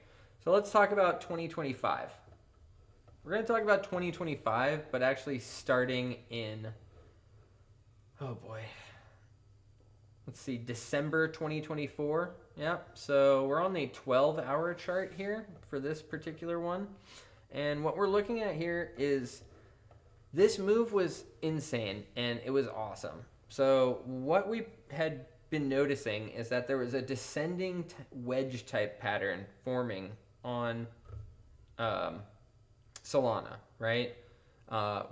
So let's talk about 2025. We're going to talk about 2025, but actually starting in, oh boy, let's see, December 2024. Yep, so we're on the 12-hour chart here for this particular one. And what we're looking at here is this move was insane, and it was awesome. So what we had been noticing is that there was a descending wedge type pattern forming on Solana, right?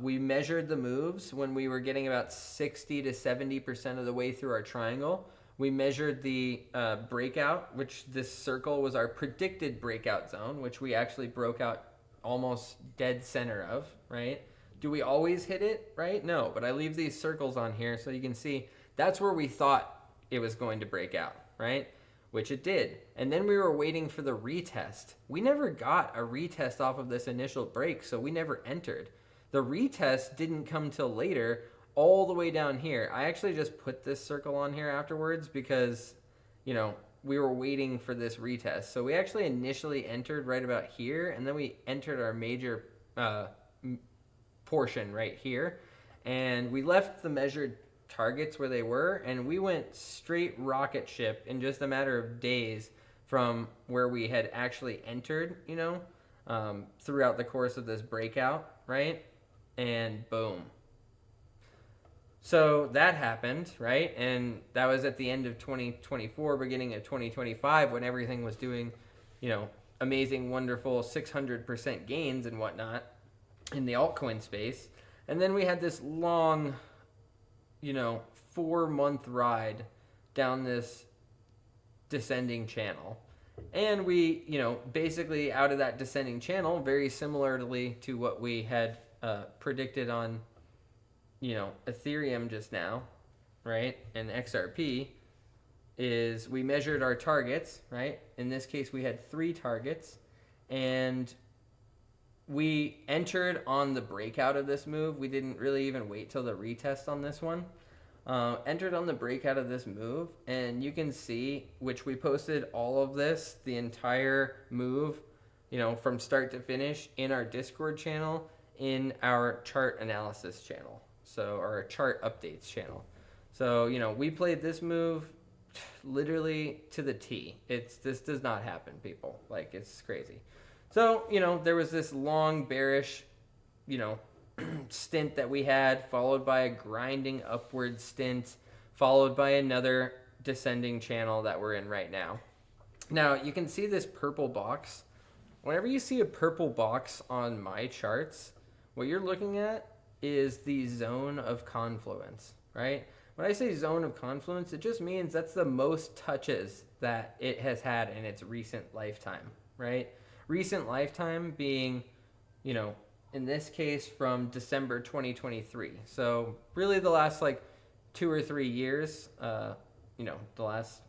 We measured the moves when we were getting about 60 to 70% of the way through our triangle. We measured the breakout, which this circle was our predicted breakout zone, which we actually broke out almost dead center of, right? Do we always hit it, right? No, but I leave these circles on here so you can see that's where we thought it was going to break out, right? Which it did. And then we were waiting for the retest. We never got a retest off of this initial break, so we never entered. The retest didn't come till later, all the way down here. I actually just put this circle on here afterwards because, we were waiting for this retest. So we actually initially entered right about here, and then we entered our major portion right here. And we left the measured targets where they were, and we went straight rocket ship in just a matter of days from where we had actually entered, throughout the course of this breakout, right? And boom. So that happened, right? And that was at the end of 2024, beginning of 2025, when everything was doing, amazing, wonderful 600% gains and whatnot in the altcoin space. And then we had this long, 4-month ride down this descending channel. And we, basically out of that descending channel, very similarly to what we had predicted on, Ethereum just now, right? And XRP, is we measured our targets, right? In this case, we had 3 targets, and we entered on the breakout of this move. We didn't really even wait till the retest on this one. Entered on the breakout of this move, and you can see, which we posted all of this, the entire move, from start to finish in our Discord channel, in our chart analysis channel, so our chart updates channel. So, we played this move literally to the T. This does not happen, people. Like, it's crazy. So, there was this long bearish, stint that we had, followed by a grinding upward stint, followed by another descending channel that we're in right now. Now, you can see this purple box. Whenever you see a purple box on my charts, what you're looking at is the zone of confluence, right? When I say zone of confluence, it just means that's the most touches that it has had in its recent lifetime, right? Recent lifetime being, in this case from December 2023. So really the last 2 or 3 years, the last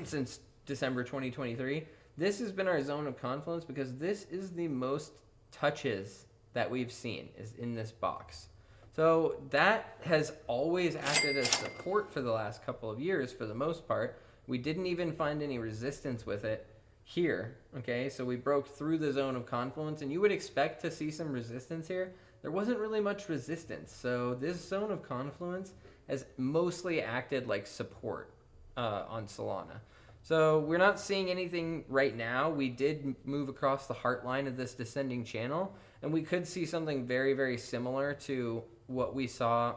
since December 2023, this has been our zone of confluence because this is the most touches that we've seen is in this box. So that has always acted as support for the last couple of years for the most part. We didn't even find any resistance with it here, okay? So we broke through the zone of confluence, and you would expect to see some resistance here. There wasn't really much resistance. So this zone of confluence has mostly acted like support on Solana. So we're not seeing anything right now. We did move across the heart line of this descending channel, and we could see something very, very similar to what we saw,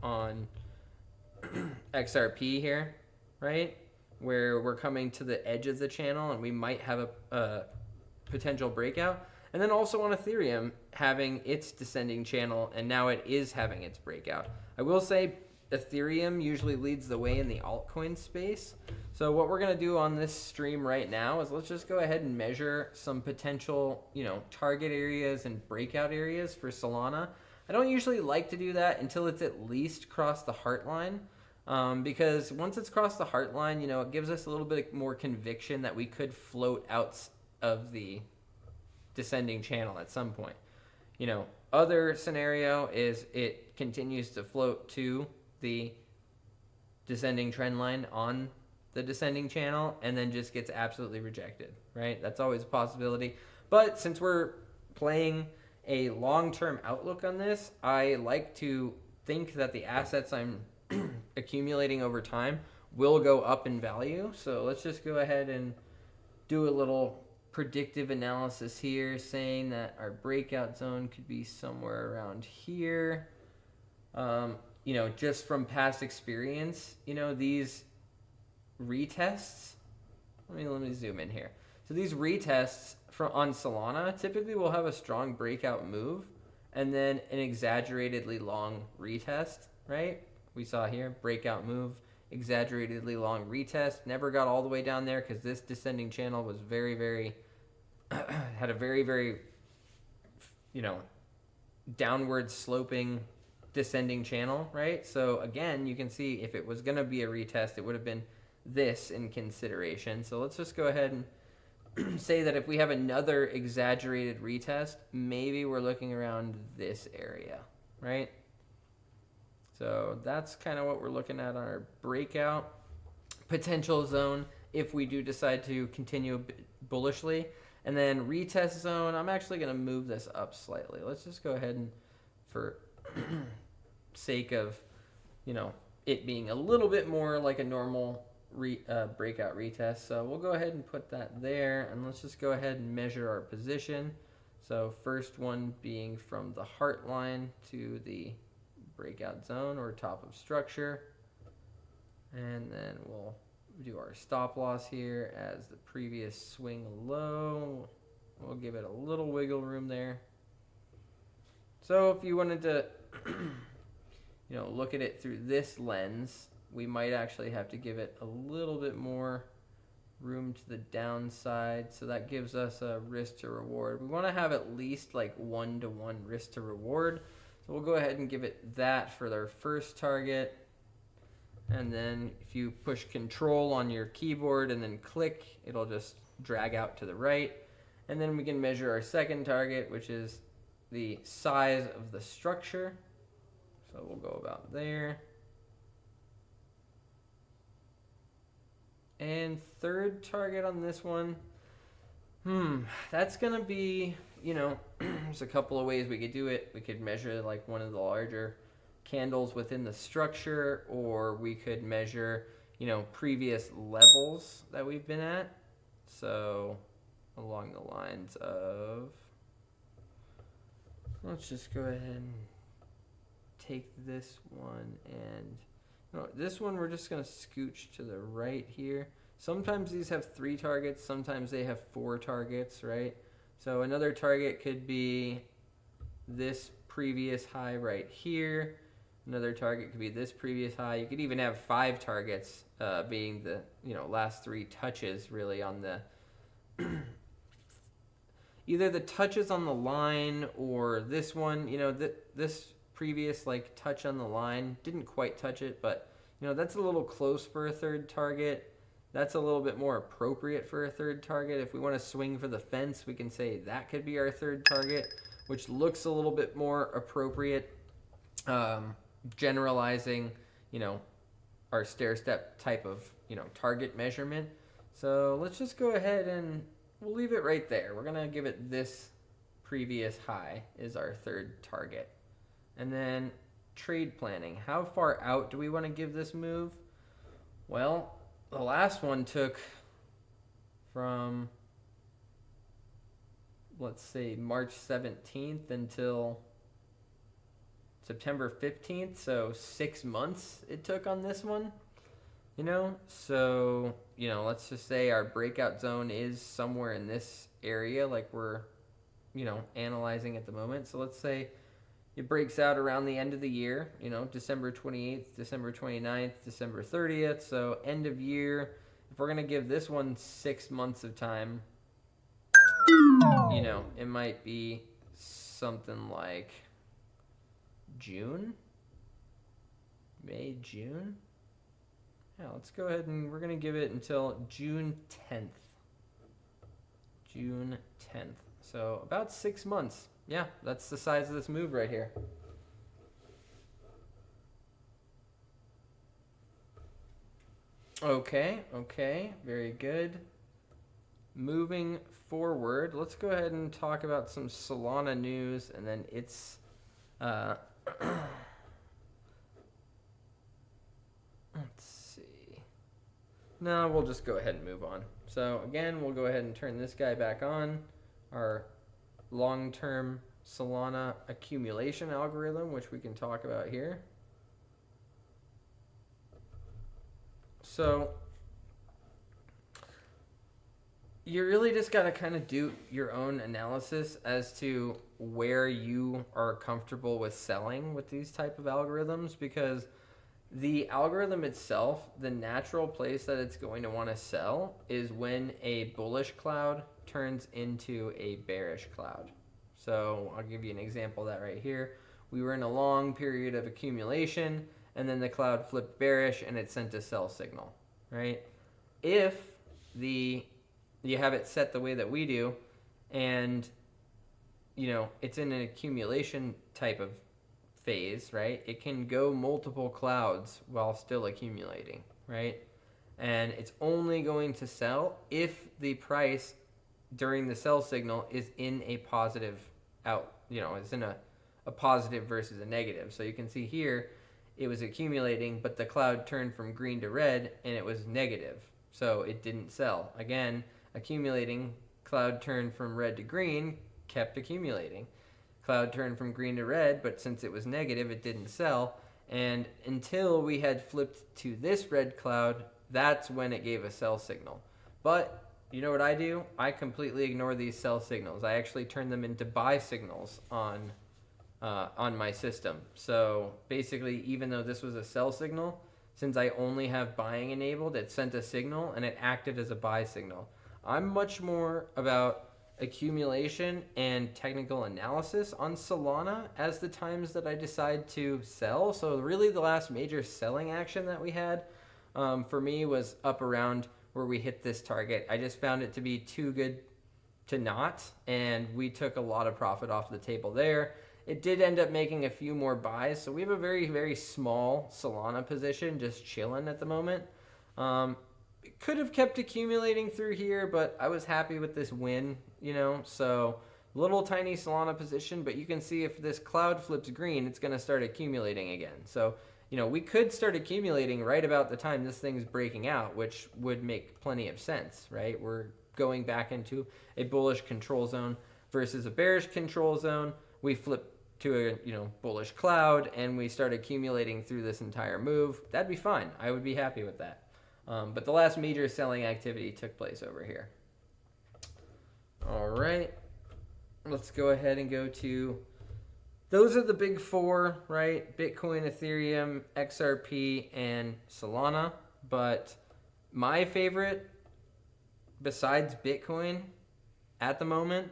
on XRP here, right? Where we're coming to the edge of the channel and we might have a potential breakout. And then also on Ethereum having its descending channel, and now it is having its breakout. I will say Ethereum usually leads the way in the altcoin space. So what we're going to do on this stream right now is let's just go ahead and measure some potential, target areas and breakout areas for Solana. I don't usually like to do that until it's at least crossed the heart line, because once it's crossed the heart line, it gives us a little bit more conviction that we could float out of the descending channel at some point. Other scenario is it continues to float to the descending trend line on the descending channel and then just gets absolutely rejected, right? That's always a possibility. But since we're playing a long-term outlook on this, I like to think that the assets I'm accumulating over time will go up in value. So let's just go ahead and do a little predictive analysis here, saying that our breakout zone could be somewhere around here. Just from past experience, these retests, let me zoom in here. So these retests on Solana typically will have a strong breakout move and then an exaggeratedly long retest, right? We saw here, breakout move, exaggeratedly long retest, never got all the way down there because this descending channel was very, very, had a very, very, downward sloping descending channel, right? So again, you can see if it was going to be a retest, it would have been this in consideration. So let's just go ahead and say that if we have another exaggerated retest, maybe we're looking around this area, right? So that's kind of what we're looking at on our breakout potential zone if we do decide to continue bullishly. And then retest zone, I'm actually going to move this up slightly. Let's just go ahead and, for sake of, it being a little bit more like a normal breakout retest. So we'll go ahead and put that there, and let's just go ahead and measure our position. So first one being from the heart line to the breakout zone or top of structure. And then we'll do our stop loss here as the previous swing low. We'll give it a little wiggle room there. So if you wanted to look at it through this lens, we might actually have to give it a little bit more room to the downside. So that gives us a risk to reward. We want to have at least like 1-to-1 risk to reward. So we'll go ahead and give it that for our first target. And then if you push control on your keyboard and then click, it'll just drag out to the right. And then we can measure our second target, which is the size of the structure. So we'll go about there. And third target on this one, that's going to be, there's a couple of ways we could do it. We could measure like one of the larger candles within the structure, or we could measure, previous levels that we've been at. So along the lines of, let's just go ahead and take this one, and this one we're just going to scooch to the right here. Sometimes these have 3 targets, sometimes they have 4 targets, right? So another target could be this previous high right here. Another target could be this previous high. You could even have 5 targets, being the last 3 touches really on the either the touches on the line or this one. This previous like touch on the line didn't quite touch it, but that's a little close for a third target. That's a little bit more appropriate for a third target. If we want to swing for the fence, we can say that could be our third target, which looks a little bit more appropriate. Generalizing, our stair-step type of, target measurement. So let's just go ahead and we'll leave it right there. We're going to give it this previous high is our third target. And then trade planning. How far out do we want to give this move? Well, the last one took from, let's say, March 17th until September 15th, so 6 months it took on this one, so, let's just say our breakout zone is somewhere in this area like we're, analyzing at the moment. So let's say, It breaks out around the end of the year, December 28th, December 29th, December 30th. So end of year, if we're going to give this one 6 months of time, it might be something like June, May, June. Yeah, let's go ahead and we're going to give it until June 10th. June 10th. So about 6 months. Yeah, that's the size of this move right here. Okay, very good. Moving forward, let's go ahead and talk about some Solana news, and then it's let's see. No, we'll just go ahead and move on. So again, we'll go ahead and turn this guy back on, our long-term Solana accumulation algorithm, which we can talk about here. So you really just got to kind of do your own analysis as to where you are comfortable with selling with these type of algorithms, because the algorithm itself, the natural place that it's going to want to sell is when a bullish cloud turns into a bearish cloud. So I'll give you an example of that right here. We were in a long period of accumulation, and then the cloud flipped bearish and it sent a sell signal, right? If you have it set the way that we do, and it's in an accumulation type of phase, right? It can go multiple clouds while still accumulating, right? And it's only going to sell if the price during the sell signal is in a positive it's in a positive versus a negative. So you can see here it was accumulating, but the cloud turned from green to red and it was negative, so it didn't sell. Again, accumulating, cloud turned from red to green, kept accumulating. Cloud turned from green to red, but since it was negative, it didn't sell. And until we had flipped to this red cloud, that's when it gave a sell signal. But you know what I do? I completely ignore these sell signals. I actually turn them into buy signals on my system. So basically, even though this was a sell signal, since I only have buying enabled, it sent a signal and it acted as a buy signal. I'm much more about accumulation and technical analysis on Solana as the times that I decide to sell. So really the last major selling action that we had for me was up around where we hit this target. I just found it to be too good to not, and we took a lot of profit off the table there. It did end up making a few more buys, so we have a very, very small Solana position just chilling at the moment. It could have kept accumulating through here, but I was happy with this win, so little tiny Solana position, but you can see if this cloud flips green, it's going to start accumulating again. So, we could start accumulating right about the time this thing's breaking out, which would make plenty of sense, right? We're going back into a bullish control zone versus a bearish control zone. We flip to a bullish cloud and we start accumulating through this entire move. That'd be fine. I would be happy with that. But the last major selling activity took place over here. All right, let's go ahead and go to, those are the big four, right? Bitcoin, Ethereum, XRP, and Solana. But my favorite, besides Bitcoin at the moment,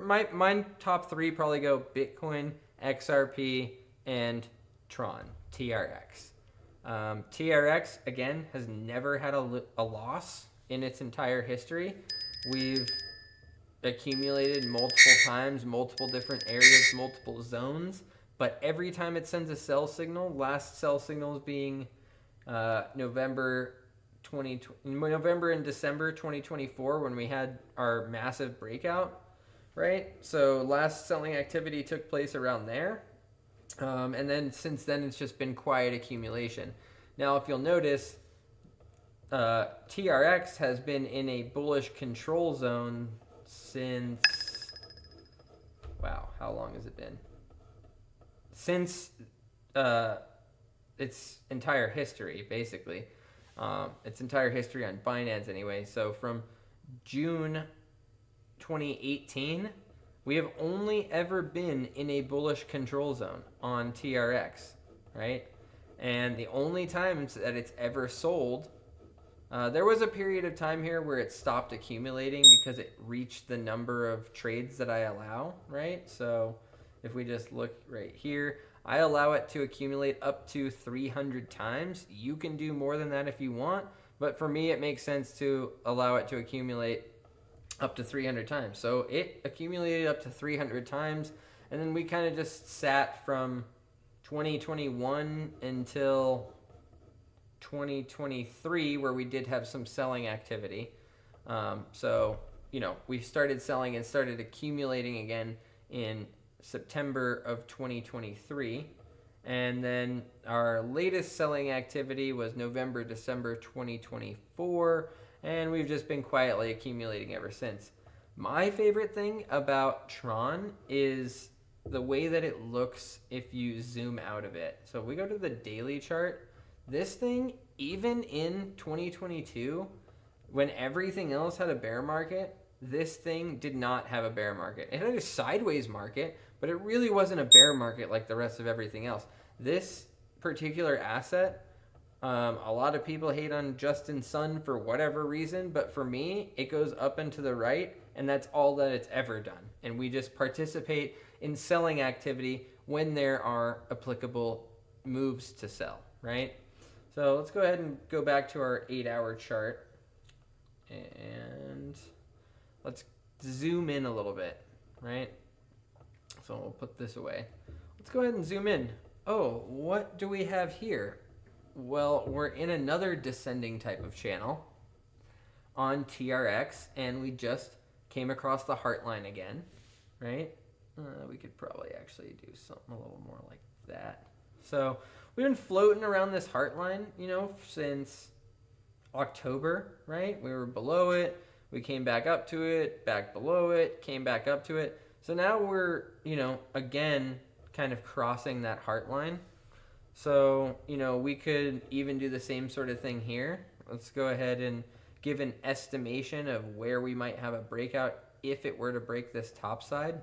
my top three probably go Bitcoin, XRP, and Tron, TRX. TRX, again, has never had a loss in its entire history. We've accumulated multiple times, multiple different areas, multiple zones, but every time it sends a sell signal, last sell signals being November and December 2024 when we had our massive breakout, right? So last selling activity took place around there. And then since then, it's just been quiet accumulation. Now, if you'll notice, TRX has been in a bullish control zone since, wow, how long has it been? Since its entire history, basically. Its entire history on Binance anyway. So from June 2018, we have only ever been in a bullish control zone on TRX, right? And the only times that it's ever sold, there was a period of time here where it stopped accumulating because it reached the number of trades that I allow, right? So if we just look right here, I allow it to accumulate up to 300 times. You can do more than that if you want, but for me, it makes sense to allow it to accumulate up to 300 times. So it accumulated up to 300 times, and then we kind of just sat from 2021 until 2023, where we did have some selling activity. So, we started selling and started accumulating again in September of 2023. And then our latest selling activity was November, December 2024. And we've just been quietly accumulating ever since. My favorite thing about Tron is the way that it looks if you zoom out of it. So if we go to the daily chart, this thing, even in 2022, when everything else had a bear market, this thing did not have a bear market. It had a sideways market, but it really wasn't a bear market like the rest of everything else. This particular asset, a lot of people hate on Justin Sun for whatever reason, but for me, it goes up and to the right, and that's all that it's ever done. And we just participate in selling activity when there are applicable moves to sell, right? So let's go ahead and go back to our 8-hour chart, and let's zoom in a little bit, right? So we'll put this away. Let's go ahead and zoom in. Oh, what do we have here? Well, we're in another descending type of channel on TRX, and we just came across the heart line again, right? We could probably actually do something a little more like that. So we've been floating around this heart line, since October, right? We were below it. We came back up to it, back below it, came back up to it. So now we're, again, kind of crossing that heart line. So, we could even do the same sort of thing here. Let's go ahead and give an estimation of where we might have a breakout if it were to break this top side.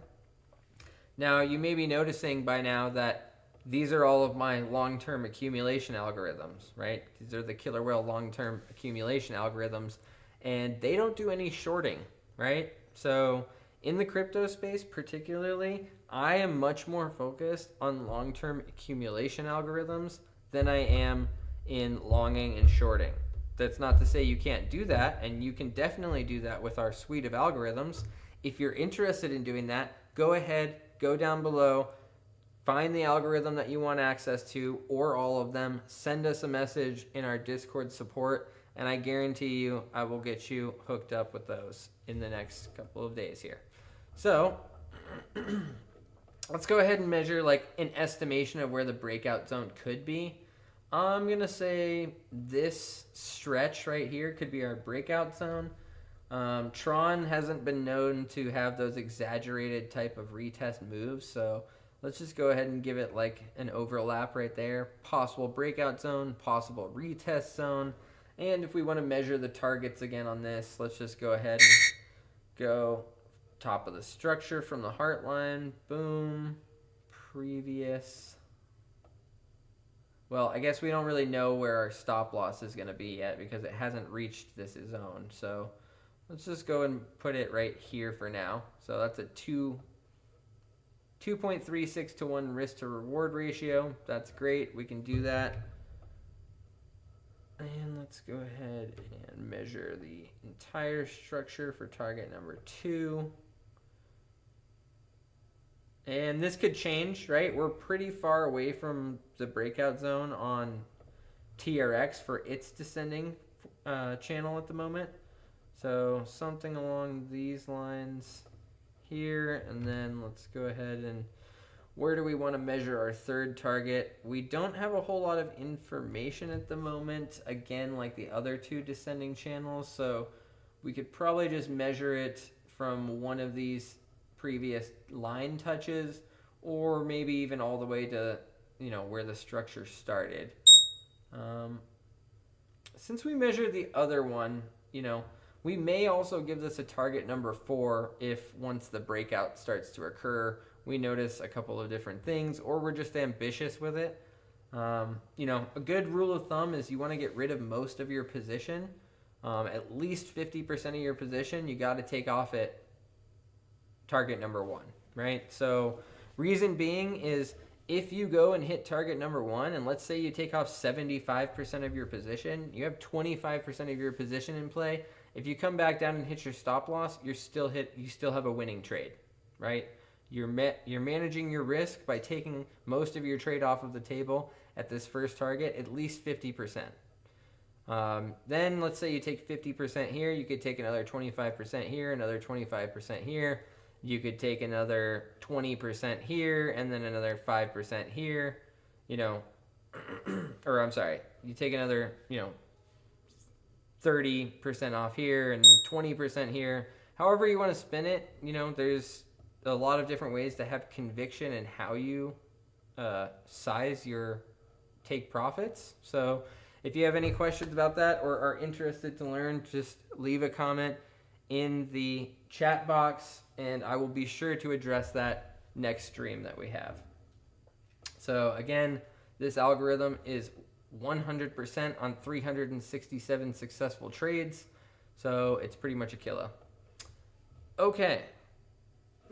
Now, you may be noticing by now that these are all of my long-term accumulation algorithms, right? These are the Killer Whale long-term accumulation algorithms, and they don't do any shorting, right? So in the crypto space particularly, I am much more focused on long-term accumulation algorithms than I am in longing and shorting. That's not to say you can't do that, and you can definitely do that with our suite of algorithms. If you're interested in doing that, go ahead, go down below, find the algorithm that you want access to, or all of them, send us a message in our Discord support, and I guarantee you I will get you hooked up with those in the next couple of days here. So let's go ahead and measure like an estimation of where the breakout zone could be. I'm going to say this stretch right here could be our breakout zone. Tron hasn't been known to have those exaggerated type of retest moves, so let's just go ahead and give it like an overlap right there. Possible breakout zone, possible retest zone. And if we want to measure the targets again on this, let's just go ahead and go top of the structure from the heart line. Boom. Previous. Well, I guess we don't really know where our stop loss is going to be yet because it hasn't reached this zone. So let's just go and put it right here for now. So that's a 2.36 to 1 risk to reward ratio. That's great. We can do that. And let's go ahead and measure the entire structure for target number 2. And this could change, right? We're pretty far away from the breakout zone on TRX for its descending channel at the moment. So something along these lines here. And then let's go ahead and where do we want to measure our third target? We don't have a whole lot of information at the moment, again, like the other two descending channels. So we could probably just measure it from one of these previous line touches, or maybe even all the way to, where the structure started. Since we measured the other one, We may also give this a target number 4 if once the breakout starts to occur, we notice a couple of different things, or we're just ambitious with it. A good rule of thumb is you want to get rid of most of your position. At least 50% of your position, you got to take off at target number 1, right? So reason being is if you go and hit target number 1, and let's say you take off 75% of your position, you have 25% of your position in play. If you come back down and hit your stop loss, you still have a winning trade, right? You're managing your risk by taking most of your trade off of the table at this first target, at least 50%. Then let's say you take 50% here, you could take another 25% here, another 25% here. You could take another 20% here, and then another 5% here, or I'm sorry, you take another, 30% off here and 20% here. However you want to spin it, there's a lot of different ways to have conviction in how you size your take profits. So if you have any questions about that or are interested to learn, just leave a comment in the chat box, and I will be sure to address that next stream that we have. So again, this algorithm is 100% on 367 successful trades, so it's pretty much a killer. Okay,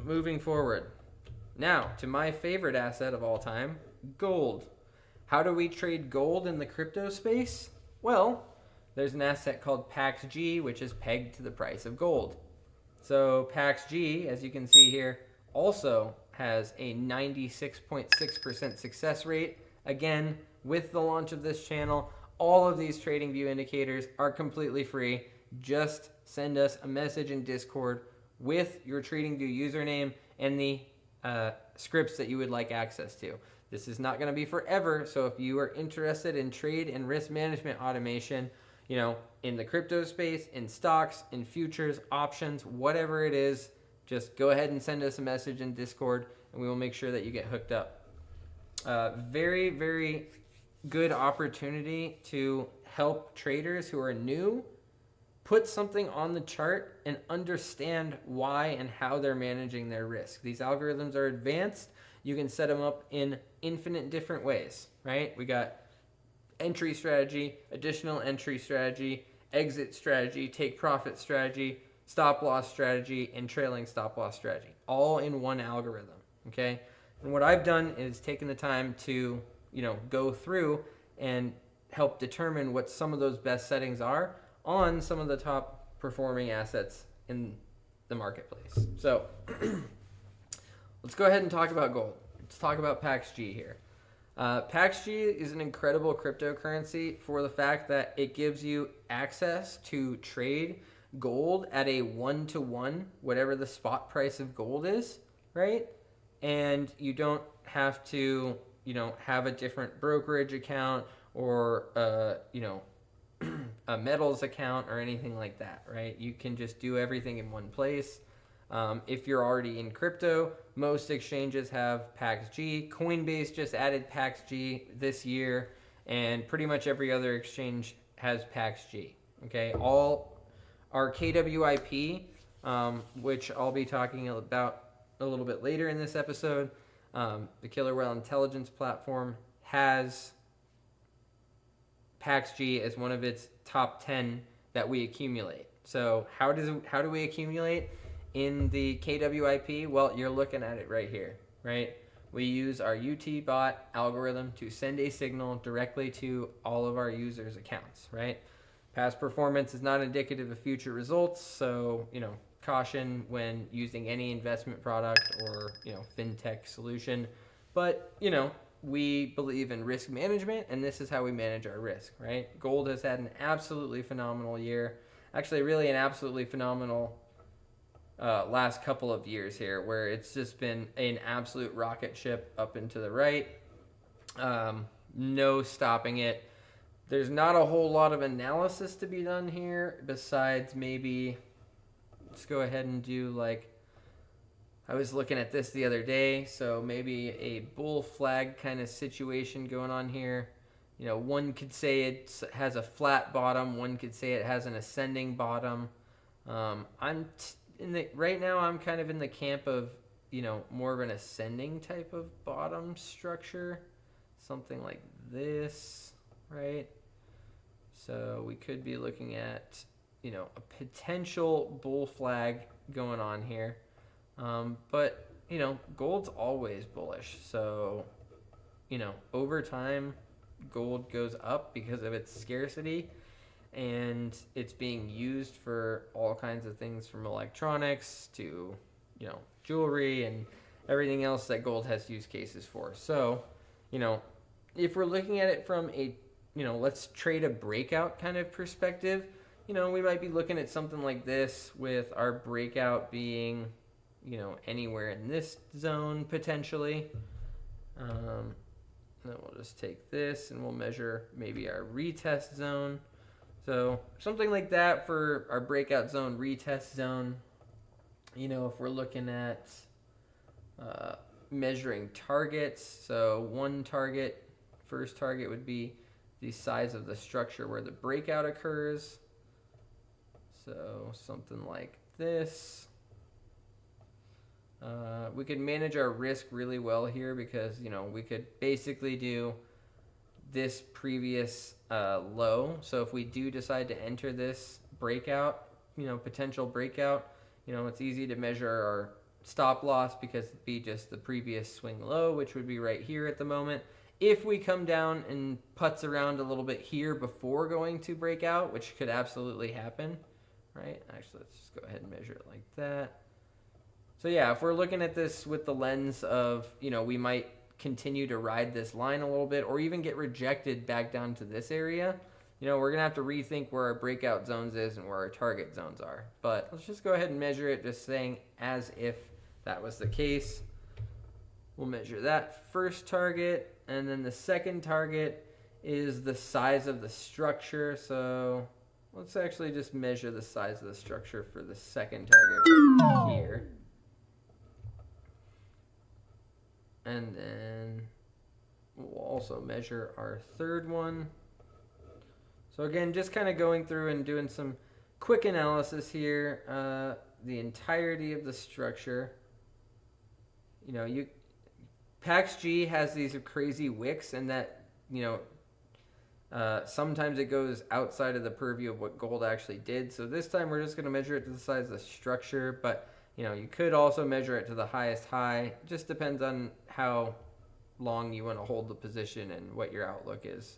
moving forward. Now, to my favorite asset of all time, gold. How do we trade gold in the crypto space? Well, there's an asset called PAXG, which is pegged to the price of gold. So PAXG, as you can see here, also has a 96.6% success rate. Again, with the launch of this channel, all of these trading view indicators are completely free. Just send us a message in Discord with your TradingView username and the scripts that you would like access to. This is not going to be forever, so if you are interested in trade and risk management automation, in the crypto space, in stocks, in futures, options, whatever it is, just go ahead and send us a message in Discord, and we will make sure that you get hooked up. Very, very good opportunity to help traders who are new put something on the chart and understand why and how they're managing their risk. These algorithms are advanced. You can set them up in infinite different ways, right? We got entry strategy, additional entry strategy, exit strategy, take profit strategy, stop loss strategy, and trailing stop loss strategy, all in one algorithm, okay? And what I've done is taken the time to, go through and help determine what some of those best settings are on some of the top performing assets in the marketplace. So let's go ahead and talk about gold. Let's talk about PAXG here. PAXG is an incredible cryptocurrency for the fact that it gives you access to trade gold at a 1-to-1, whatever the spot price of gold is, right? And you don't have to, have a different brokerage account or, a metals account or anything like that, right? You can just do everything in one place. If you're already in crypto, most exchanges have PAXG. Coinbase just added PAXG this year, and pretty much every other exchange has PAXG. Okay, all our KWIP, which I'll be talking about a little bit later in this episode, the Killer Whale Intelligence platform has PAXG as one of its top 10 that we accumulate. So how do we accumulate in the KWIP? Well, you're looking at it right here, right? We use our UT bot algorithm to send a signal directly to all of our users' accounts, right? Past performance is not indicative of future results, so, caution when using any investment product or, fintech solution. But, we believe in risk management, and this is how we manage our risk, right? Gold has had an absolutely phenomenal year. Actually, really an absolutely phenomenal last couple of years here, where it's just been an absolute rocket ship up and to the right. No stopping it. There's not a whole lot of analysis to be done here besides maybe, let's go ahead and do I was looking at this the other day, so maybe a bull flag kind of situation going on here. One could say it has a flat bottom. One could say it has an ascending bottom. Right now I'm kind of in the camp of, more of an ascending type of bottom structure, something like this, right? So we could be looking at, a potential bull flag going on here. But, gold's always bullish. So, over time, gold goes up because of its scarcity, and it's being used for all kinds of things from electronics to, jewelry and everything else that gold has use cases for. So, if we're looking at it from a, let's trade a breakout kind of perspective, we might be looking at something like this with our breakout being, anywhere in this zone potentially. Then we'll just take this and we'll measure maybe our retest zone. So something like that for our breakout zone, retest zone. If we're looking at measuring targets, so first target would be the size of the structure where the breakout occurs. So something like this. We could manage our risk really well here because, we could basically do this previous low. So if we do decide to enter this breakout, potential breakout, it's easy to measure our stop loss because it'd be just the previous swing low, which would be right here at the moment. If we come down and putz around a little bit here before going to breakout, which could absolutely happen, right? Actually, let's just go ahead and measure it like that. So yeah, if we're looking at this with the lens of, we might continue to ride this line a little bit or even get rejected back down to this area, we're going to have to rethink where our breakout zones is and where our target zones are. But let's just go ahead and measure it, just saying as if that was the case. We'll measure that first target, and then the second target is the size of the structure. So let's actually just measure the size of the structure for the second target right here. And then we'll also measure our third one. So again, just kind of going through and doing some quick analysis here. The entirety of the structure. PAX-G has these crazy wicks, and that, sometimes it goes outside of the purview of what gold actually did. So this time we're just going to measure it to the size of the structure, but you could also measure it to the highest high. It just depends on how long you want to hold the position and what your outlook is.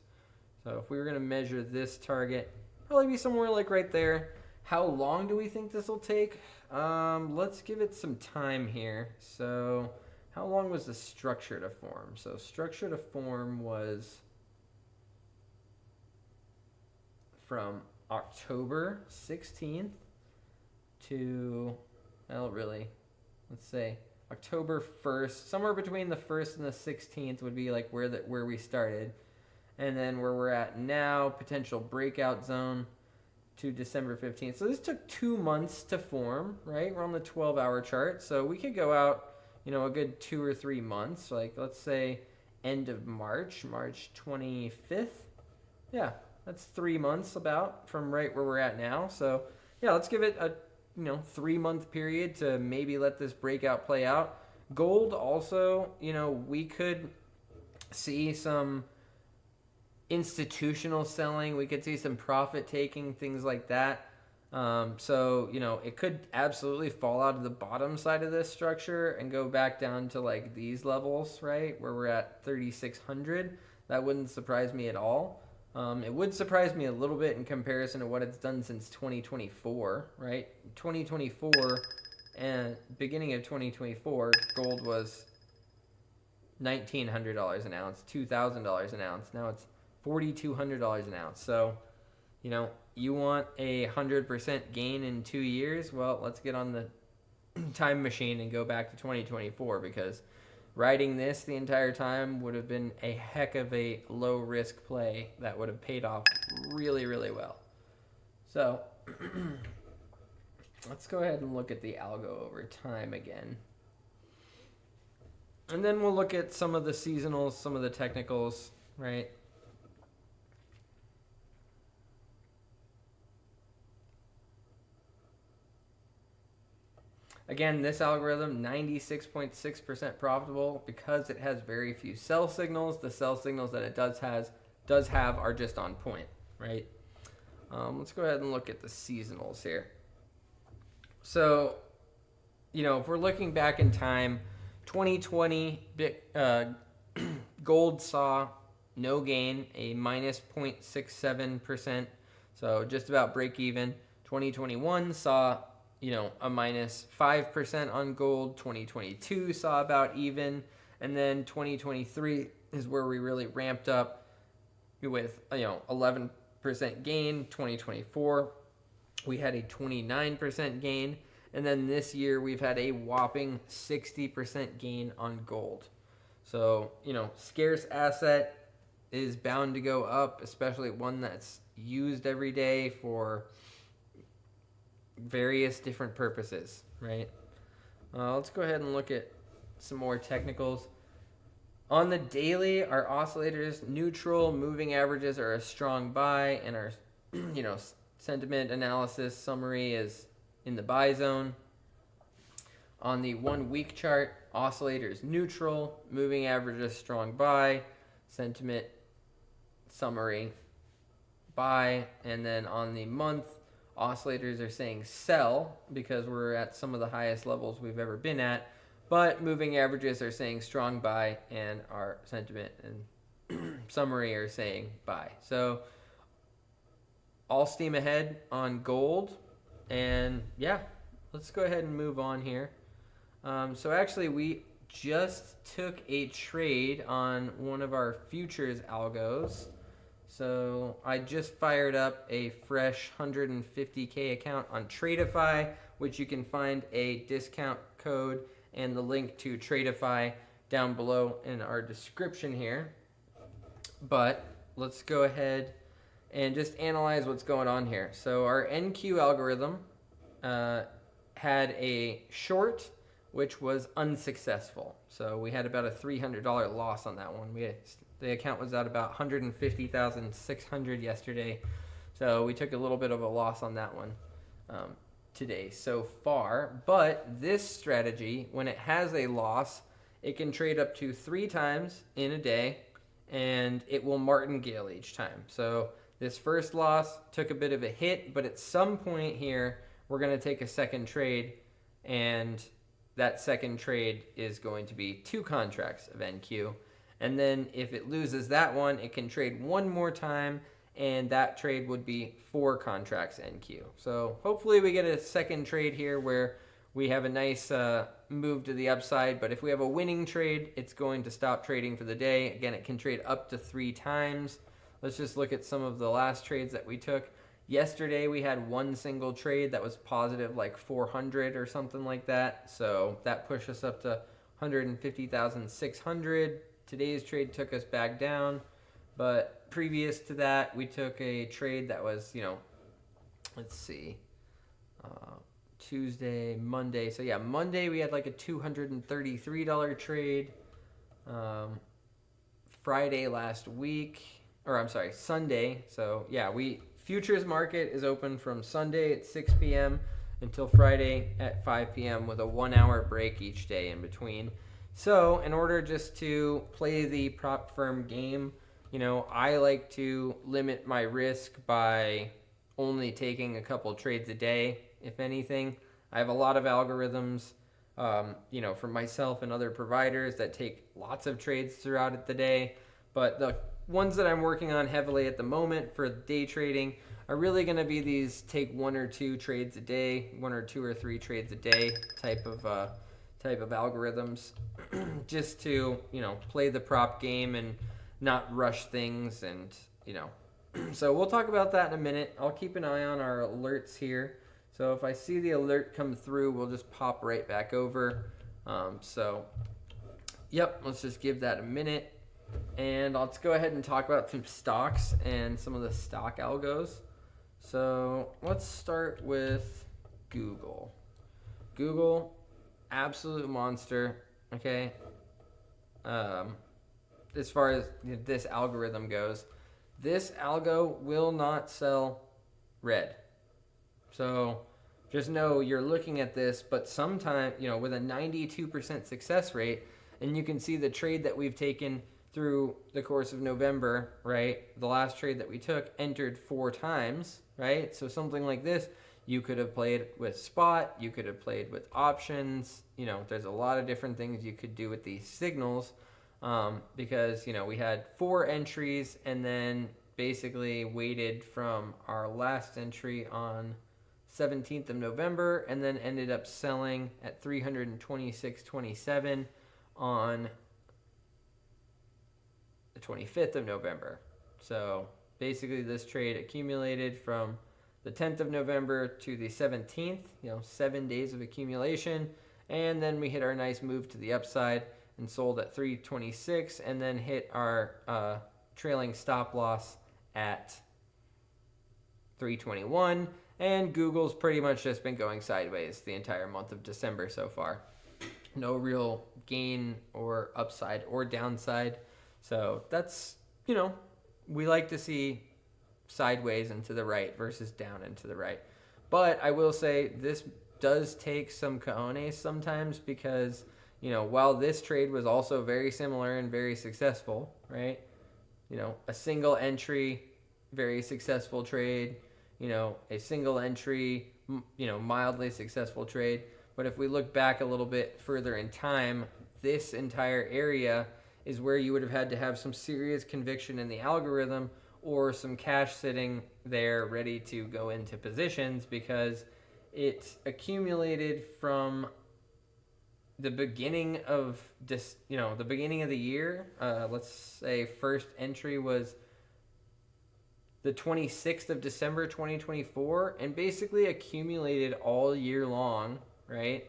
So if we were going to measure this target, probably be somewhere like right there. How long do we think this will take? Let's give it some time here. So how long was the structure to form? So structure to form was from October 16th to, well, really, let's say October 1st, somewhere between the 1st and the 16th would be like where we started. And then where we're at now, potential breakout zone to December 15th. So this took 2 months to form, right? We're on the 12-hour chart. So we could go out, a good 2 or 3 months. Like, let's say end of March 25th. Yeah, that's 3 months about from right where we're at now. So, yeah, let's give it a 3-month period to maybe let this breakout play out. Gold also, we could see some institutional selling. We could see some profit taking, things like that. So, it could absolutely fall out of the bottom side of this structure and go back down to like these levels, right? Where we're at 3,600. That wouldn't surprise me at all. It would surprise me a little bit in comparison to what it's done since 2024, right? 2024 and beginning of 2024, gold was $1,900 an ounce, $2,000 an ounce. Now it's $4,200 an ounce. So, you want a 100% gain in 2 years? Well, let's get on the time machine and go back to 2024, because riding this the entire time would have been a heck of a low risk play that would have paid off really, really well. So let's go ahead and look at the algo over time again. And then we'll look at some of the seasonals, some of the technicals, right? Again, this algorithm, 96.6% profitable because it has very few sell signals. The sell signals that it does have are just on point, right? Let's go ahead and look at the seasonals here. So, if we're looking back in time, 2020, gold saw no gain, a minus 0.67%, so just about break even. 2021 saw, a minus 5% on gold. 2022 saw about even, and then 2023 is where we really ramped up with 11% gain. 2024 we had a 29% gain, and then this year we've had a whopping 60% gain on gold. So scarce asset is bound to go up, especially one that's used every day for various different purposes, right? Let's go ahead and look at some more technicals. On the daily, our oscillators neutral, moving averages are a strong buy, and our sentiment analysis summary is in the buy zone. On the 1 week chart, oscillators neutral, moving averages strong buy, sentiment summary buy, and then on the month, oscillators are saying sell because we're at some of the highest levels we've ever been at, but moving averages are saying strong buy, and our sentiment and summary are saying buy. So all steam ahead on gold, and yeah, let's go ahead and move on here. So actually we just took a trade on one of our futures algos. So I just fired up a fresh 150K account on Tradeify, which you can find a discount code and the link to Tradeify down below in our description here. But let's go ahead and just analyze what's going on here. So our NQ algorithm had a short, which was unsuccessful. So we had about a $300 loss on that one. The account was at about 150,600 yesterday. So we took a little bit of a loss on that one today so far. But this strategy, when it has a loss, it can trade up to 3 times in a day, and it will martingale each time. So this first loss took a bit of a hit, but at some point here, we're going to take a second trade, and that second trade is going to be 2 contracts of NQ. And then if it loses that one, it can trade one more time, and that trade would be 4 contracts NQ. So hopefully we get a second trade here where we have a nice move to the upside. But if we have a winning trade, it's going to stop trading for the day. Again, it can trade up to 3 times. Let's just look at some of the last trades that we took. Yesterday we had one single trade that was positive like 400 or something like that. So that pushed us up to 150,600. Today's trade took us back down. But previous to that, we took a trade that was, let's see, Tuesday, Monday. So yeah, Monday we had like a $233 trade. Friday last week, or I'm sorry, Sunday. So yeah, futures market is open from Sunday at 6 p.m. until Friday at 5 p.m. with a 1-hour break each day in between. So in order just to play the prop firm game, I like to limit my risk by only taking a couple trades a day, if anything. I have a lot of algorithms, for myself and other providers that take lots of trades throughout the day. But the ones that I'm working on heavily at the moment for day trading are really going to be these take 1 or 2 trades a day, 1 or 2 or 3 trades a day type of algorithms, just to play the prop game and not rush things, and so we'll talk about that in a minute. I'll keep an eye on our alerts here. So if I see the alert come through, we'll just pop right back over. Let's just give that a minute. And let's go ahead and talk about some stocks and some of the stock algos. So let's start with Google. Google, absolute monster, okay? As far as this algorithm goes, this algo will not sell red. So just know you're looking at this, but sometime, with a 92% success rate, and you can see the trade that we've taken through the course of November, right? The last trade that we took entered 4 times, right? So something like this, you could have played with spot, you could have played with options. There's a lot of different things you could do with these signals, because, we had 4 entries and then basically waited from our last entry on 17th of November and then ended up selling at 326.27 on the 25th of November. So basically this trade accumulated from the 10th of November to the 17th, 7 days of accumulation. And then we hit our nice move to the upside and sold at 326 and then hit our trailing stop loss at 321. And Google's pretty much just been going sideways the entire month of December so far. No real gain or upside or downside. So that's, we like to see sideways and to the right versus down and to the right. But I will say this does take some cojones sometimes because, while this trade was also very similar and very successful, right? A single entry, very successful trade, a single entry, mildly successful trade. But if we look back a little bit further in time, this entire area is where you would have had to have some serious conviction in the algorithm or some cash sitting there ready to go into positions because it accumulated from the beginning of this, the beginning of the year. Let's say first entry was the 26th of December 2024 and basically accumulated all year long, right?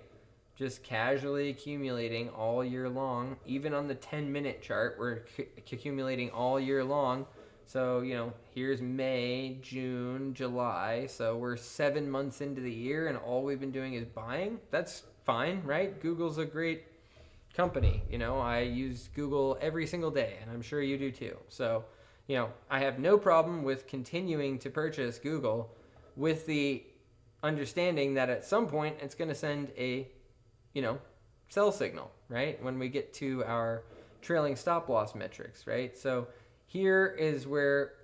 Just casually accumulating all year long. Even on the 10-minute chart, we're accumulating all year long. So, here's May, June, July. So we're 7 months into the year and all we've been doing is buying. That's fine, right? Google's a great company. I use Google every single day and I'm sure you do too. So, I have no problem with continuing to purchase Google with the understanding that at some point it's going to send a, sell signal, right? When we get to our trailing stop loss metrics, right? So here is where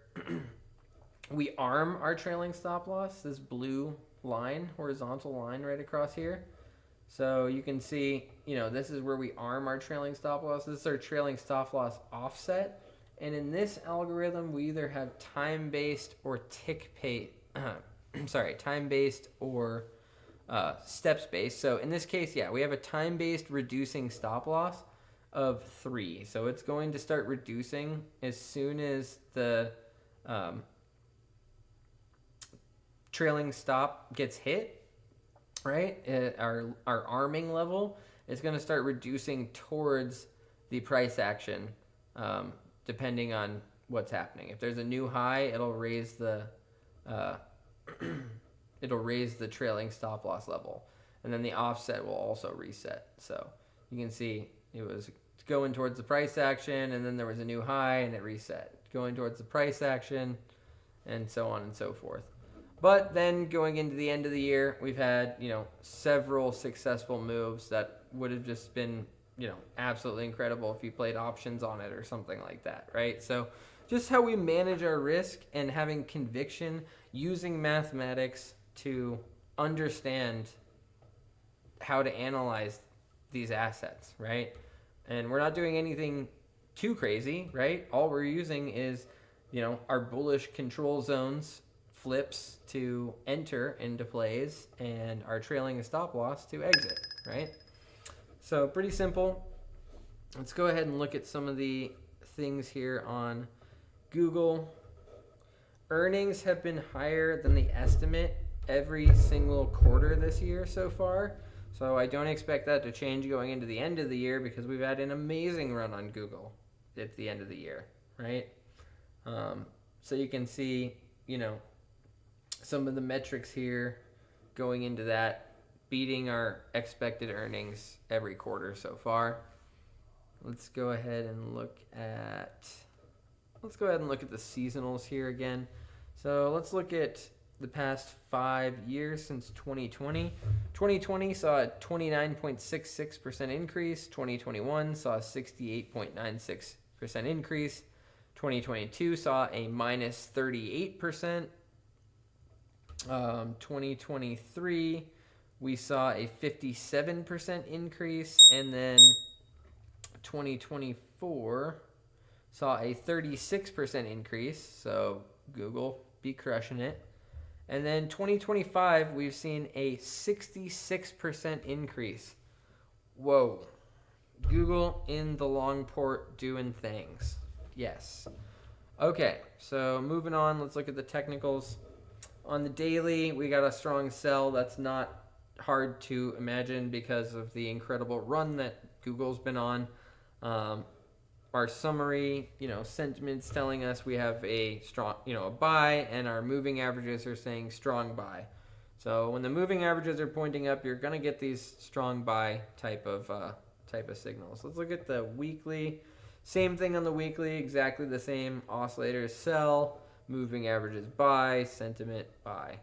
we arm our trailing stop loss, this blue line, horizontal line right across here. So you can see, this is where we arm our trailing stop loss. This is our trailing stop loss offset. And in this algorithm, we either have time-based or time-based or steps-based. So in this case, we have a time-based reducing stop loss of 3. So it's going to start reducing as soon as the trailing stop gets hit, right? Our arming level is going to start reducing towards the price action, depending on what's happening. If there's a new high, it'll raise the trailing stop loss level, and then the offset will also reset. So you can see it was going towards the price action, and then there was a new high, and it reset. Going towards the price action, and so on and so forth. But then going into the end of the year, we've had, several successful moves that would have just been, absolutely incredible if you played options on it or something like that, right? So just how we manage our risk and having conviction using mathematics to understand how to analyze these assets, right? And we're not doing anything too crazy, right? All we're using is, our bullish control zones flips to enter into plays and our trailing stop loss to exit, right? So pretty simple. Let's go ahead and look at some of the things here on Google. Earnings have been higher than the estimate every single quarter this year so far. So I don't expect that to change going into the end of the year because we've had an amazing run on Google at the end of the year, right? So you can see, some of the metrics here going into that, beating our expected earnings every quarter so far. Let's go ahead and look at the seasonals here again. So let's look at the past 5 years since 2020. 2020 saw a 29.66% increase. 2021 saw a 68.96% increase. 2022 saw a minus 38%. 2023, we saw a 57% increase. And then 2024 saw a 36% increase. So Google be crushing it. And then 2025, we've seen a 66% increase. Whoa. Google in the long port doing things. Yes. Okay, so moving on, let's look at the technicals. On the daily, we got a strong sell. That's not hard to imagine because of the incredible run that Google's been on. Our summary, sentiment's telling us we have a strong, a buy, and our moving averages are saying strong buy. So when the moving averages are pointing up, you're gonna get these strong buy type of signals. Let's look at the weekly. Same thing on the weekly, exactly the same. Oscillators sell, moving averages buy, sentiment buy.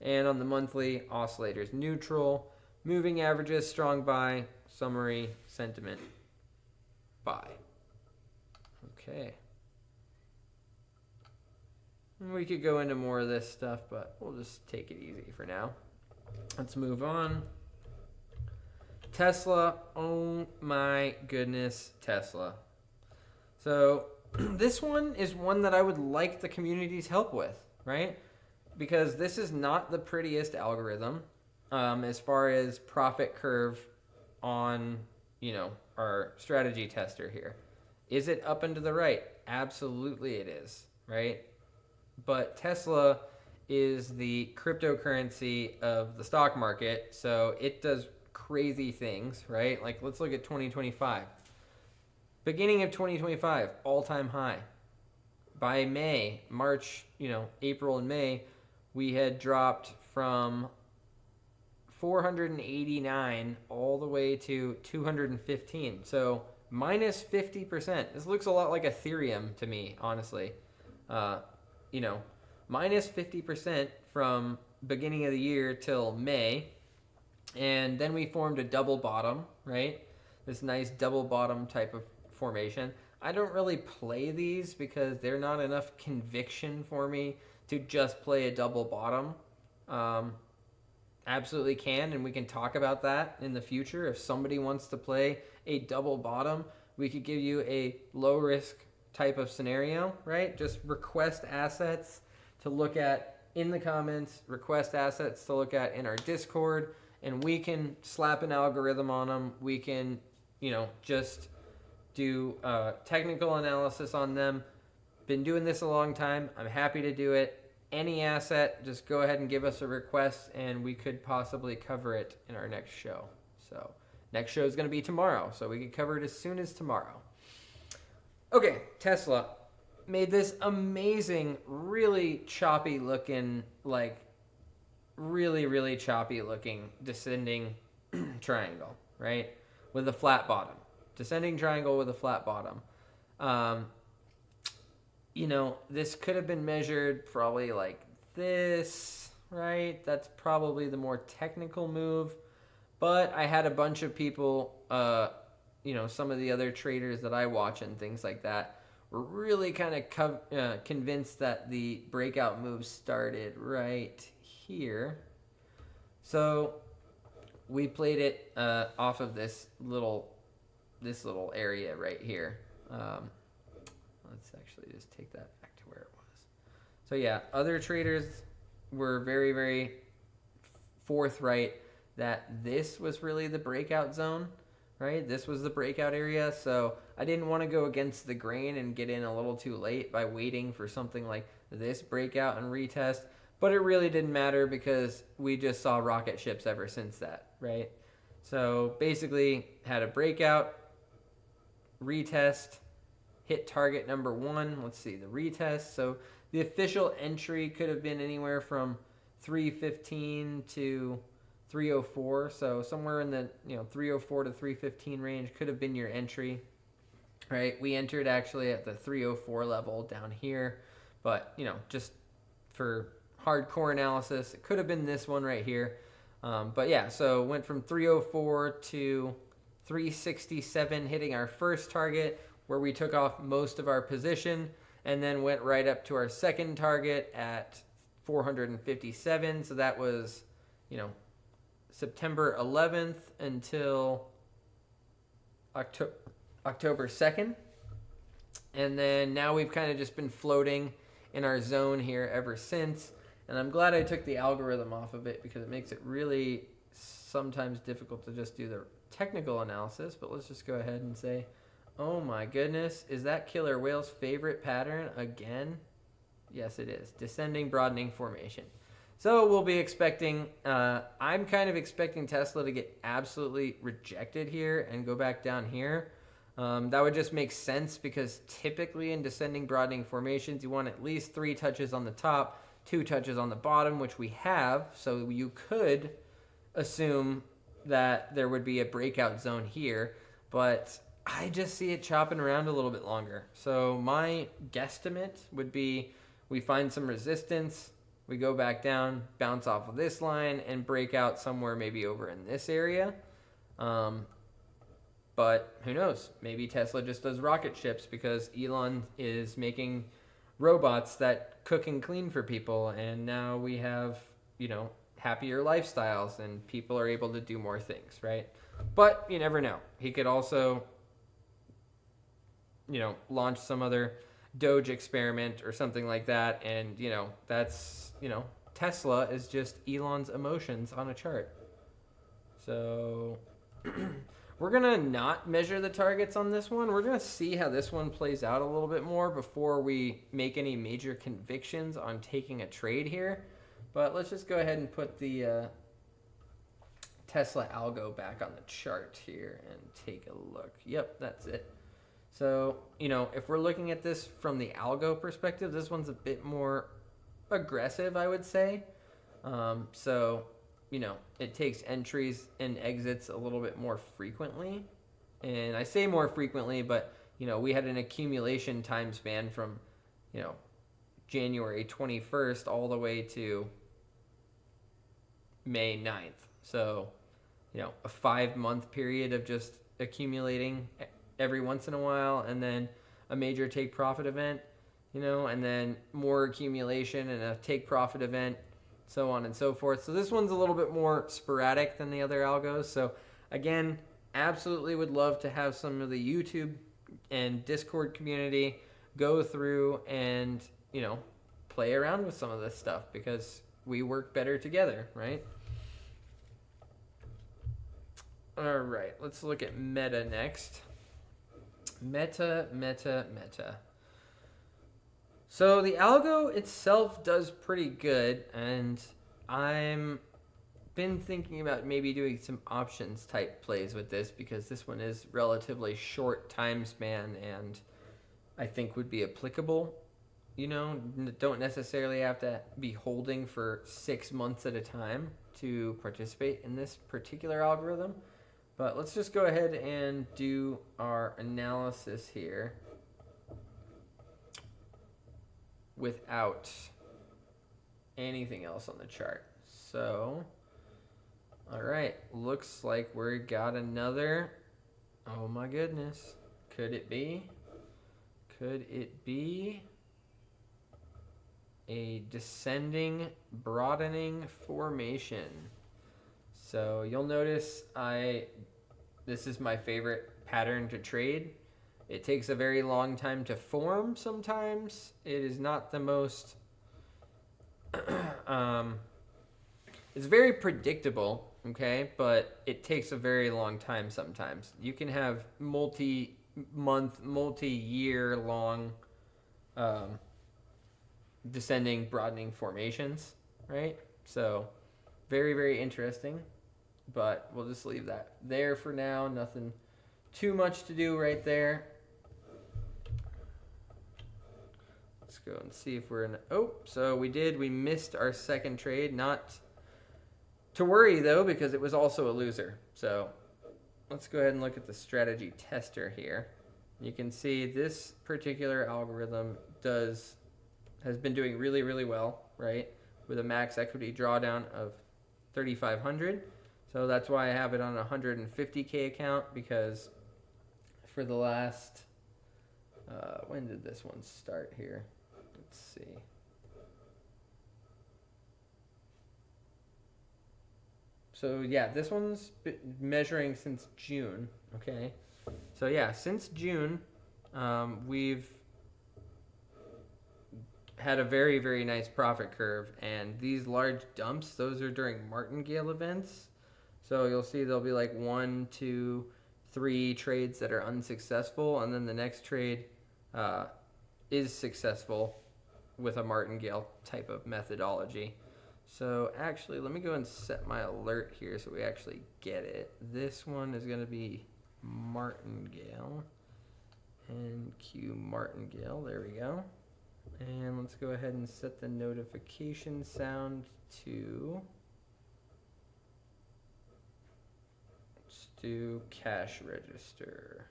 And on the monthly, oscillators neutral, moving averages strong buy, summary sentiment buy. Okay. We could go into more of this stuff, but we'll just take it easy for now. Let's move on. Tesla. Oh my goodness, Tesla. So this one is one that I would like the community's help with, right? Because this is not the prettiest algorithm as far as profit curve on, our strategy tester here. Is it up and to the right? Absolutely it is, right? But Tesla is the cryptocurrency of the stock market, so it does crazy things, right? Like, let's look at 2025. Beginning of 2025, all-time high. By March, April and May, we had dropped from 489 all the way to 215. So minus 50%. This looks a lot like Ethereum to me, honestly. Minus 50% from beginning of the year till May. And then we formed a double bottom, right? This nice double bottom type of formation. I don't really play these because they're not enough conviction for me to just play a double bottom. Absolutely can, and we can talk about that in the future. If somebody wants to play a double bottom, we could give you a low risk type of scenario, right? Just request assets to look at in the comments, request assets to look at in our Discord, and we can slap an algorithm on them. We can, just do technical analysis on them. Been doing this a long time. I'm happy to do it. Any asset, just go ahead and give us a request, and we could possibly cover it in our next show. So next show is going to be tomorrow, so we could cover it as soon as tomorrow. Okay, Tesla made this amazing, really choppy looking, really choppy looking descending triangle, right? With a flat bottom. Descending triangle with a flat bottom. This could have been measured probably like this, right? That's probably the more technical move. But I had a bunch of people, some of the other traders that I watch and things like that were really kind of convinced that the breakout move started right here. So we played it off of this little area right here. Let's actually just take that back to where it was. So yeah, other traders were very, very forthright that this was really the breakout zone, right? This was the breakout area. So I didn't want to go against the grain and get in a little too late by waiting for something like this breakout and retest. But it really didn't matter because we just saw rocket ships ever since that, right? So basically had a breakout, retest, hit target number 1. Let's see, the retest. So the official entry could have been anywhere from 315 to 304. So somewhere in the 304 to 315 range could have been your entry, right? We entered actually at the 304 level down here, but just for hardcore analysis. It could have been this one right here. But yeah, so went from 304 to 367, hitting our first target where we took off most of our position, and then went right up to our second target at 457. So that was, September 11th until October 2nd. And then now we've kind of just been floating in our zone here ever since. And I'm glad I took the algorithm off of it because it makes it really sometimes difficult to just do the technical analysis. But let's just go ahead and say, oh my goodness, is that Killer Whale's favorite pattern again? Yes, it is. Descending, broadening formation. So we'll be expecting, I'm kind of expecting Tesla to get absolutely rejected here and go back down here. That would just make sense because typically in descending, broadening formations, you want at least 3 touches on the top, 2 touches on the bottom, which we have. So you could assume that there would be a breakout zone here, but I just see it chopping around a little bit longer. So my guesstimate would be we find some resistance, we go back down, bounce off of this line, and break out somewhere maybe over in this area. But who knows? Maybe Tesla just does rocket ships because Elon is making robots that cook and clean for people, and now we have, happier lifestyles and people are able to do more things, right? But you never know. He could also, launch some other Doge experiment or something like that, and, that's, Tesla is just Elon's emotions on a chart. So we're going to not measure the targets on this one. We're going to see how this one plays out a little bit more before we make any major convictions on taking a trade here. But let's just go ahead and put the Tesla algo back on the chart here and take a look. Yep, that's it. So, if we're looking at this from the algo perspective, this one's a bit more aggressive, I would say. So, it takes entries and exits a little bit more frequently. And I say more frequently, but, we had an accumulation time span from, January 21st all the way to May 9th. So, a 5-month period of just accumulating every once in a while, and then a major take profit event, and then more accumulation and a take profit event, so on and so forth. So this one's a little bit more sporadic than the other algos. So again, absolutely would love to have some of the YouTube and Discord community go through and, play around with some of this stuff because we work better together, right? All right, let's look at Meta next. Meta. So the algo itself does pretty good, and I'm been thinking about maybe doing some options type plays with this because this one is relatively short time span and I think would be applicable. Don't necessarily have to be holding for 6 months at a time to participate in this particular algorithm. But let's just go ahead and do our analysis here without anything else on the chart. So, all right, looks like we got another, oh my goodness, could it be a descending, broadening formation? So you'll notice this is my favorite pattern to trade. It takes a very long time to form sometimes. It is not the most, it's very predictable, okay? But it takes a very long time sometimes. You can have multi-month, multi-year long descending, broadening formations, right? So very, very interesting. But we'll just leave that there for now. Nothing too much to do right there. Let's go and see if we're in. So we missed our second trade. Not to worry though, because it was also a loser. So let's go ahead and look at the strategy tester here. You can see this particular algorithm has been doing really, really well, right? with a max equity drawdown of 3,500. So that's why I have it on a 150K account, because for the last, when did this one start here? Let's see. So yeah, this one's been measuring since June. Okay, so yeah, since June, we've had a very, very nice profit curve, and these large dumps, those are during martingale events. So you'll see there'll be like 1, 2, 3 trades that are unsuccessful, and then the next trade is successful with a martingale type of methodology. So actually, let me go and set my alert here so we actually get it. This one is going to be martingale, NQ martingale. There we go. And let's go ahead and set the notification sound to, let's do cash register.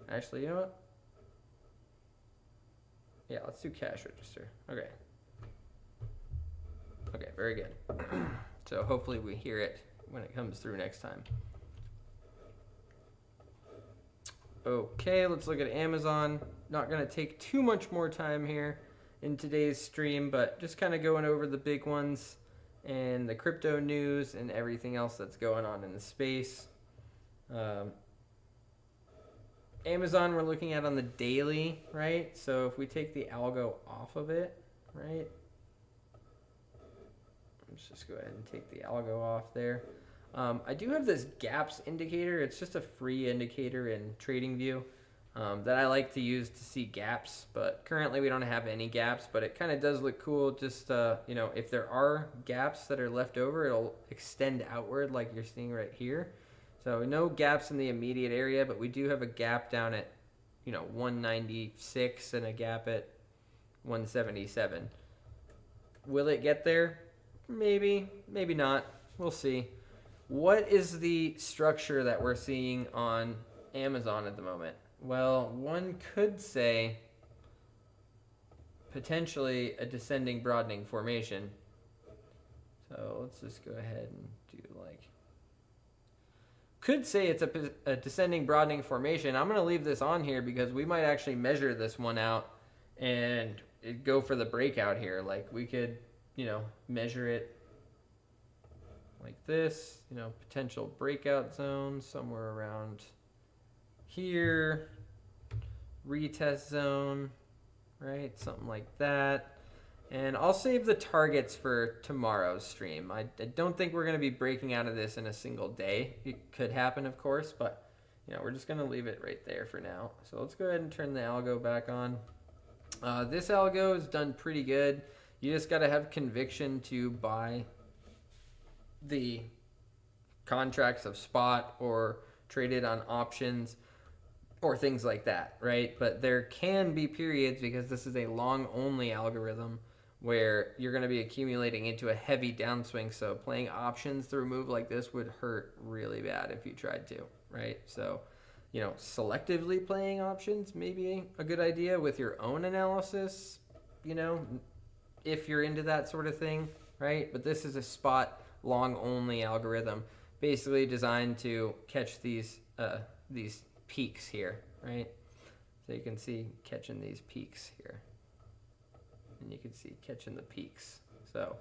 Actually, you know what? Yeah, let's do cash register. Okay. Okay, very good. So hopefully we hear it when it comes through next time. Okay, let's look at Amazon. Not going to take too much more time here in today's stream, but just kind of going over the big ones and the crypto news and everything else that's going on in the space. Amazon we're looking at on the daily, right? So if we take the algo off of it, right? Let's just go ahead and take the algo off there. I do have this gaps indicator. It's just a free indicator in TradingView that I like to use to see gaps, but currently we don't have any gaps, but it kind of does look cool. Just, you know, if there are gaps that are left over, it'll extend outward like you're seeing right here. So no gaps in the immediate area, but we do have a gap down at, you know, 196 and a gap at 177. Will it get there? Maybe, maybe not. We'll see. What is the structure that we're seeing on Amazon at the moment? Well, one could say potentially a descending broadening formation. So let's just go ahead and do like, could say it's a descending broadening formation. I'm going to leave this on here because we might actually measure this one out and go for the breakout here. Like we could, you know, measure it like this, you know, potential breakout zone somewhere around here, retest zone, right? Something like that. And I'll save the targets for tomorrow's stream. I don't think we're going to be breaking out of this in a single day. It could happen, of course, but you know, we're just going to leave it right there for now. So let's go ahead and turn the algo back on. This algo is done pretty good. You just got to have conviction to buy the contracts of spot or traded on options or things like that, right? But there can be periods, because this is a long only algorithm, where you're going to be accumulating into a heavy downswing. So playing options through a move like this would hurt really bad if you tried to, right? So, you know, selectively playing options may be a good idea with your own analysis, you know, if you're into that sort of thing, right? But this is a spot long only algorithm, basically designed to catch these peaks here, right? So you can see catching these peaks here, and you can see catching the peaks. So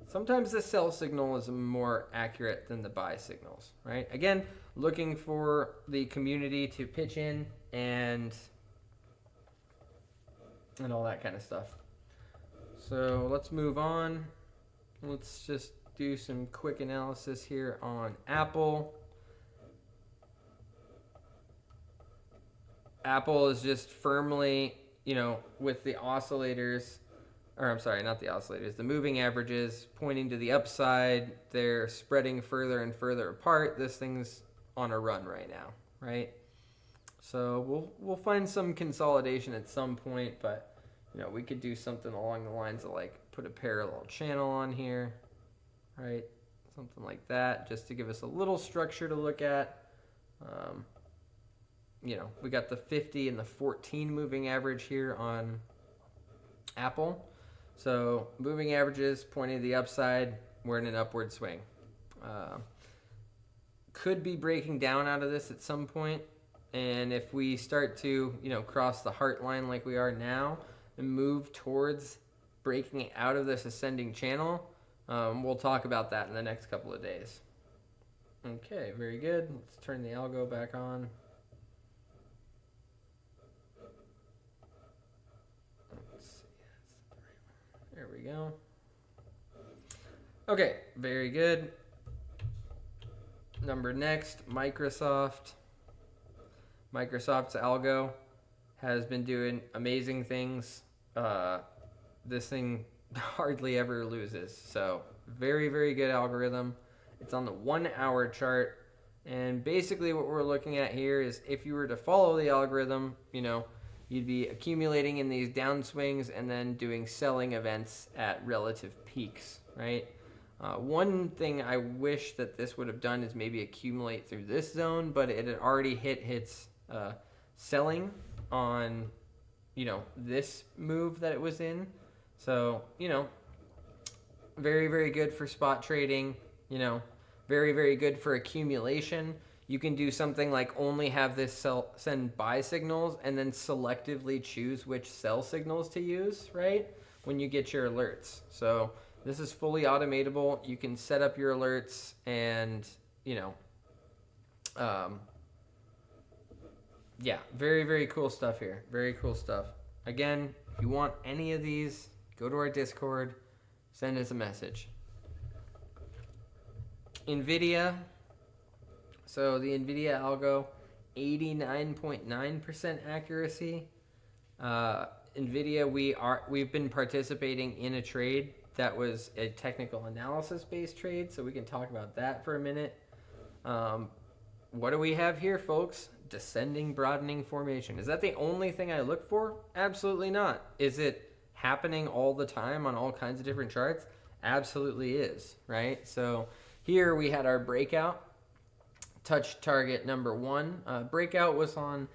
sometimes the sell signal is more accurate than the buy signals, right? Again, looking for the community to pitch in and all that kind of stuff. So let's move on. Let's just do some quick analysis here on Apple. Apple is just firmly, you know, with the oscillators, or I'm sorry, not the oscillators, the moving averages pointing to the upside. They're spreading further and further apart. This thing's on a run right now, right? So we'll find some consolidation at some point, but you know, we could do something along the lines of like put a parallel channel on here, right? Something like that, just to give us a little structure to look at. You know, we got the 50 and the 14 moving average here on Apple. So moving averages pointing to the upside. We're in an upward swing. Could be breaking down out of this at some point. And if we start to, cross the heart line like we are now and move towards breaking out of this ascending channel, we'll talk about that in the next couple of days. Okay, very good. Let's turn the algo back on. Let's see. There we go. Okay, very good. Number next, Microsoft. Microsoft's algo has been doing amazing things. This thing hardly ever loses. So very, very good algorithm. It's on the 1 hour chart. And basically what we're looking at here is if you were to follow the algorithm, you'd be accumulating in these downswings and then doing selling events at relative peaks, right? One thing I wish that this would have done is maybe accumulate through this zone, but it had already hit its selling on, this move that it was in. So, very, very good for spot trading, very, very good for accumulation. You can do something like only have this send buy signals and then selectively choose which sell signals to use, right? When you get your alerts. So this is fully automatable. You can set up your alerts and, yeah, very, very cool stuff here. Very cool stuff. Again, if you want any of these, go to our Discord, send us a message. NVIDIA. So the NVIDIA algo, 89.9% accuracy. NVIDIA, we've been participating in a trade that was a technical analysis based trade, so we can talk about that for a minute. What do we have here, folks? Descending broadening formation. Is that the only thing I look for? Absolutely not. Is it happening all the time on all kinds of different charts? Absolutely is, right? So here we had our breakout, touch target number 1. Breakout was on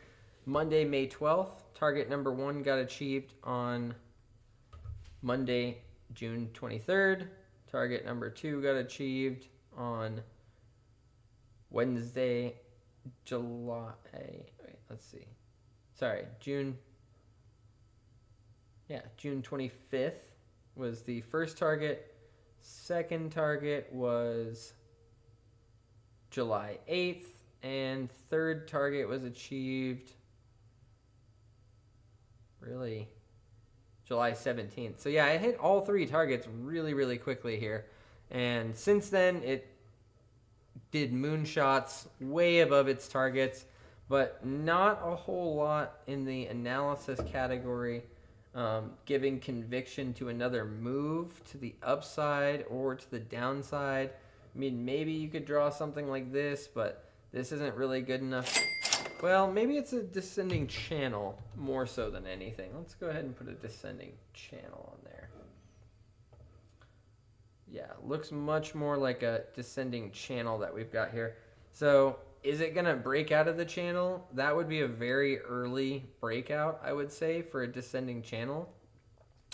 Monday, May 12th. Target number 1 got achieved on Monday, June 23rd. Target number 2 got achieved on Wednesday, June 25th was the first target. Second target was July 8th, and third target was achieved July 17th. So yeah, I hit all 3 targets really, really quickly here. And since then, it did moonshots way above its targets, but not a whole lot in the analysis category, giving conviction to another move to the upside or to the downside. I mean, maybe you could draw something like this, but this isn't really good enough. Well, maybe it's a descending channel more so than anything. Let's go ahead and put a descending channel on there. Yeah, looks much more like a descending channel that we've got here. So is it going to break out of the channel? That would be a very early breakout, I would say, for a descending channel.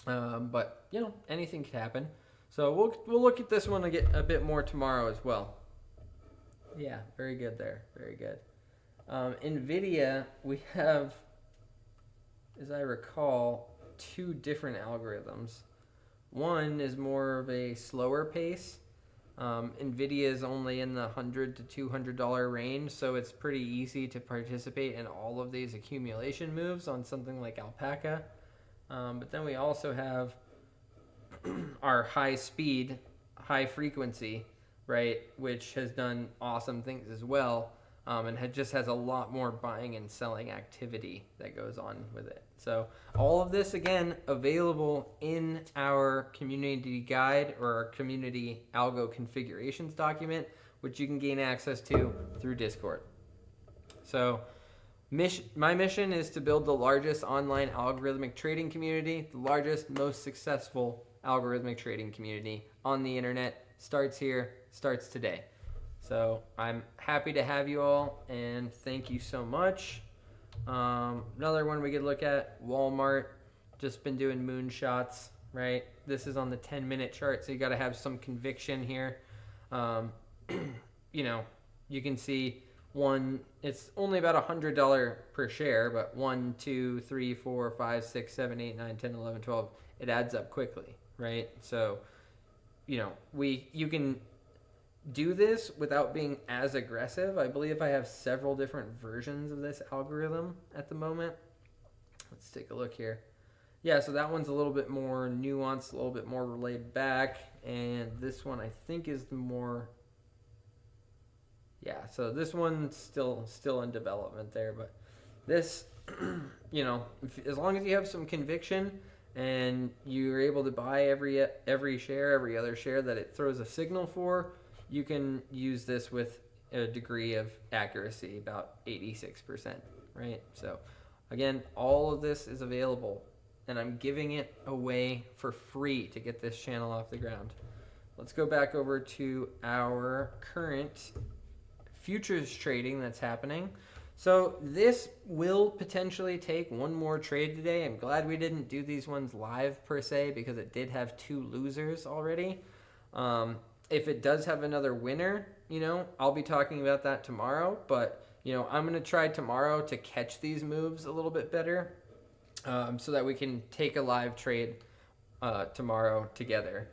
But, anything could happen. So we'll look at this one a bit more tomorrow as well. Yeah, very good there. Very good. NVIDIA, we have, as I recall, 2 different algorithms. One is more of a slower pace. NVIDIA is only in the $100 to $200 range, so it's pretty easy to participate in all of these accumulation moves on something like Alpaca. But then we also have our high speed, high frequency, right, which has done awesome things as well. And just has a lot more buying and selling activity that goes on with it. So all of this, again, available in our community guide or our community algo configurations document, which you can gain access to through Discord. So my mission is to build the largest online algorithmic trading community, the largest, most successful algorithmic trading community on the internet. Starts here, starts today. So I'm happy to have you all, and thank you so much. Another one we could look at, Walmart, just been doing moonshots. right? This is on the 10-minute chart, so you got to have some conviction here. You know, you can see it's only about $100 per share, but 1, 2, 3, 4, 5, 6, 7, 8, 9, 10, 11, 12, it adds up quickly, right? So, you know, you can do this without being as aggressive. I believe I have several different versions of this algorithm at the moment. Let's take a look here. Yeah, so that one's a little bit more nuanced, a little bit more laid back, and this one I think is the more... Yeah, so this one's still in development there, but this, you know, as long as you have some conviction and you're able to buy every share, every other share that it throws a signal for, you can use this with a degree of accuracy, about 86%, right? So, again, all of this is available, and I'm giving it away for free to get this channel off the ground. Let's go back over to our current futures trading that's happening. So this will potentially take one more trade today. I'm glad we didn't do these ones live per se, because it did have 2 losers already. If it does have another winner, you know, I'll be talking about that tomorrow, but you know, I'm going to try tomorrow to catch these moves a little bit better, so that we can take a live trade tomorrow together.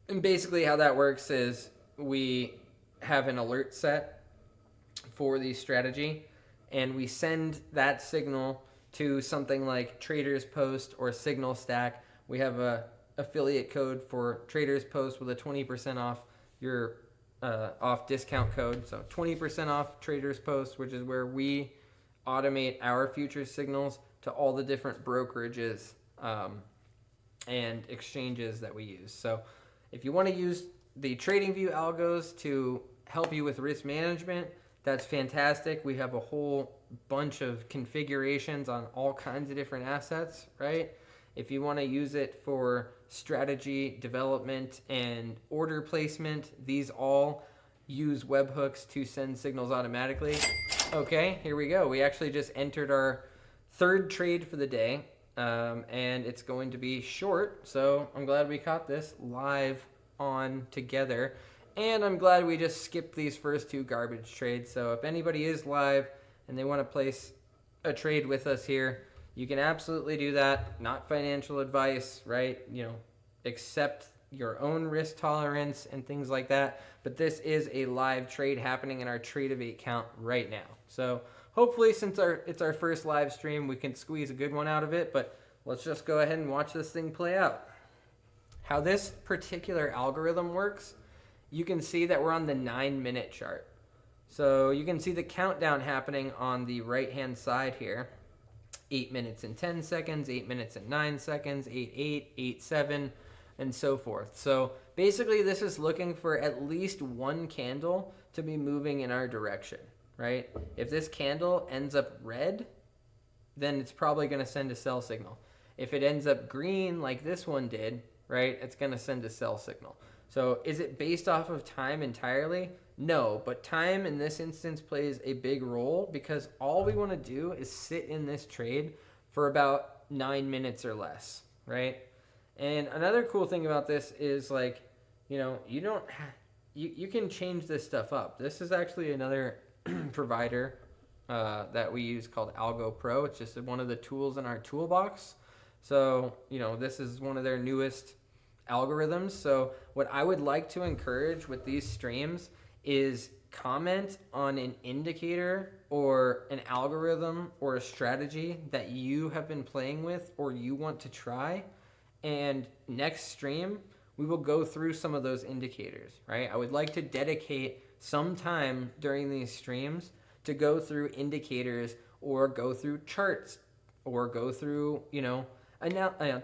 And basically how that works is we have an alert set for the strategy, and we send that signal to something like Traders Post or Signal Stack. We have a affiliate code for Traders Post with a 20% off your off discount code. So 20% off Traders Post, which is where we automate our futures signals to all the different brokerages and exchanges that we use. So if you want to use the TradingView algos to help you with risk management, that's fantastic. We have a whole bunch of configurations on all kinds of different assets, right? If you want to use it for strategy development and order placement, these all use webhooks to send signals automatically. Okay, here we go. We actually just entered our 3rd trade for the day, and it's going to be short, so I'm glad we caught this live on together. And I'm glad we just skipped these first 2 garbage trades. So if anybody is live and they want to place a trade with us here, you can absolutely do that. Not financial advice, right? You know, accept your own risk tolerance and things like that. But this is a live trade happening in our Trade of 8 count right now. So hopefully, since it's our first live stream, we can squeeze a good one out of it. But let's just go ahead and watch this thing play out. How this particular algorithm works, you can see that we're on the 9-minute chart. So you can see the countdown happening on the right-hand side here. 8 minutes and 10 seconds, 8 minutes and 9 seconds, 8, 8, 7, and so forth. So basically this is looking for at least one candle to be moving in our direction, right? If this candle ends up red, then it's probably going to send a sell signal. If it ends up green like this one did, right, it's going to send a sell signal. So is it based off of time entirely? No, but time in this instance plays a big role, because all we want to do is sit in this trade for about 9 minutes or less, right? And another cool thing about this is, like, you know, you can change this stuff up. This is actually another provider that we use called Algo Pro. It's just one of the tools in our toolbox. So, you know, this is one of their newest algorithms. So what I would like to encourage with these streams is comment on an indicator or an algorithm or a strategy that you have been playing with or you want to try, and next stream we will go through some of those indicators, right? I would like to dedicate some time during these streams to go through indicators or go through charts or go through, you know,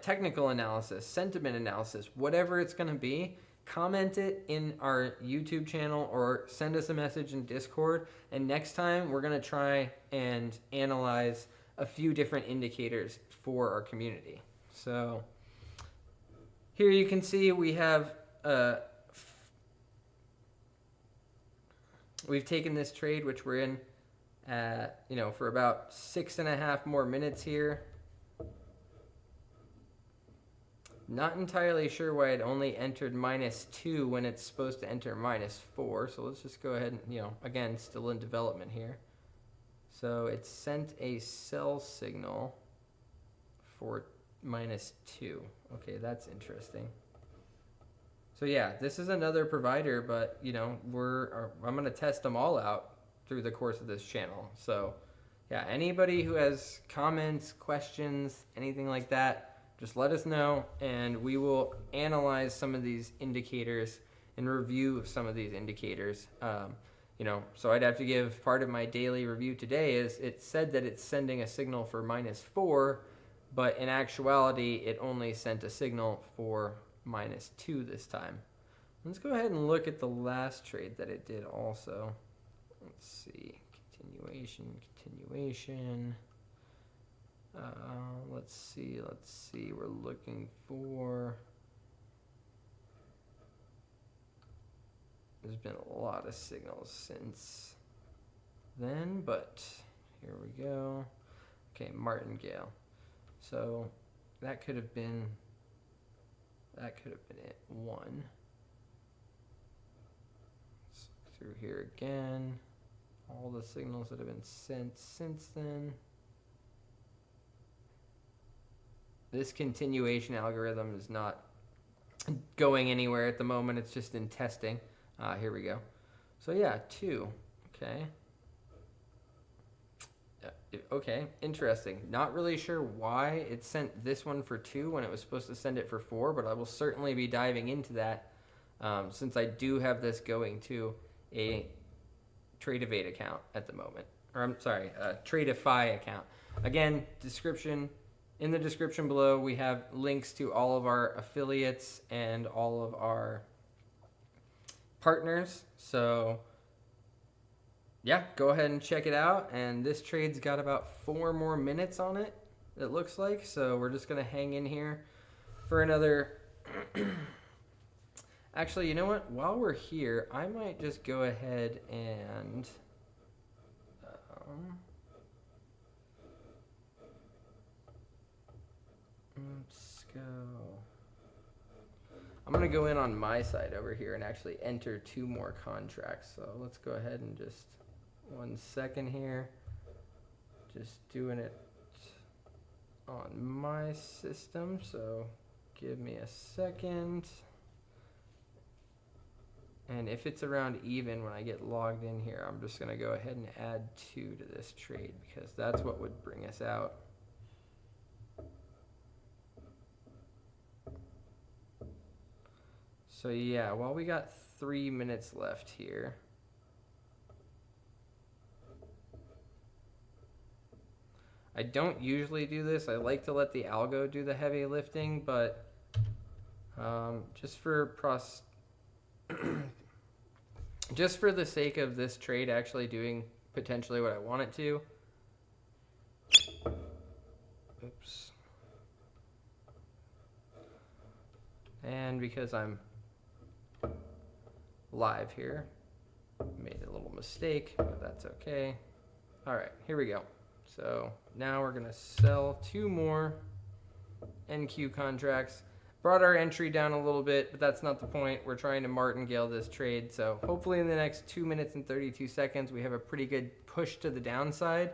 technical analysis, sentiment analysis, whatever it's going to be. Comment it in our YouTube channel or send us a message in Discord, and next time we're going to try and analyze a few different indicators for our community. So here you can see we have we've taken this trade, which we're in you know, for about 6.5 more minutes here. Not entirely sure why it only entered -2 when it's supposed to enter -4. So let's just go ahead and, again, still in development here. So it sent a sell signal for -2. Okay, that's interesting. So yeah, this is another provider, but I'm gonna test them all out through the course of this channel. So yeah, anybody who has comments, questions, anything like that, just let us know, and we will analyze some of these indicators and review some of these indicators. So I'd have to give part of my daily review today is it said that it's sending a signal for -4, but in actuality, it only sent a signal for -2 this time. Let's go ahead and look at the last trade that it did also. Let's see, continuation. Let's see, we're looking for, there's been a lot of signals since then, but here we go. Okay, martingale. So that could have been it. One. Let's look through here again. All the signals that have been sent since then. This continuation algorithm is not going anywhere at the moment. It's just in testing. Here we go. So yeah, 2. Okay. Okay, interesting. Not really sure why it sent this one for 2 when it was supposed to send it for 4, but I will certainly be diving into that since I do have this going to a Tradevate account at the moment. Or I'm sorry, Tradeify account. Again, in the description below, we have links to all of our affiliates and all of our partners. So yeah, go ahead and check it out. And this trade's got about 4 more minutes on it, it looks like. So we're just going to hang in here for another... Actually, you know what? While we're here, I might just go ahead and... let's go... I'm going to go in on my side over here and actually enter 2 more contracts. So let's go ahead and just... 1 second here. Just doing it on my system. So give me a second. And if it's around even when I get logged in here, I'm just going to go ahead and add 2 to this trade because that's what would bring us out. So yeah, while we got 3 minutes left here. I don't usually do this. I like to let the algo do the heavy lifting, but just for just for the sake of this trade actually doing potentially what I want it to. Oops. And because I'm live here, made a little mistake, but that's okay. All right, here we go. So now we're gonna sell 2 more NQ contracts. Brought our entry down a little bit, but that's not the point. We're trying to martingale this trade. So hopefully in the next 2 minutes and 32 seconds, we have a pretty good push to the downside.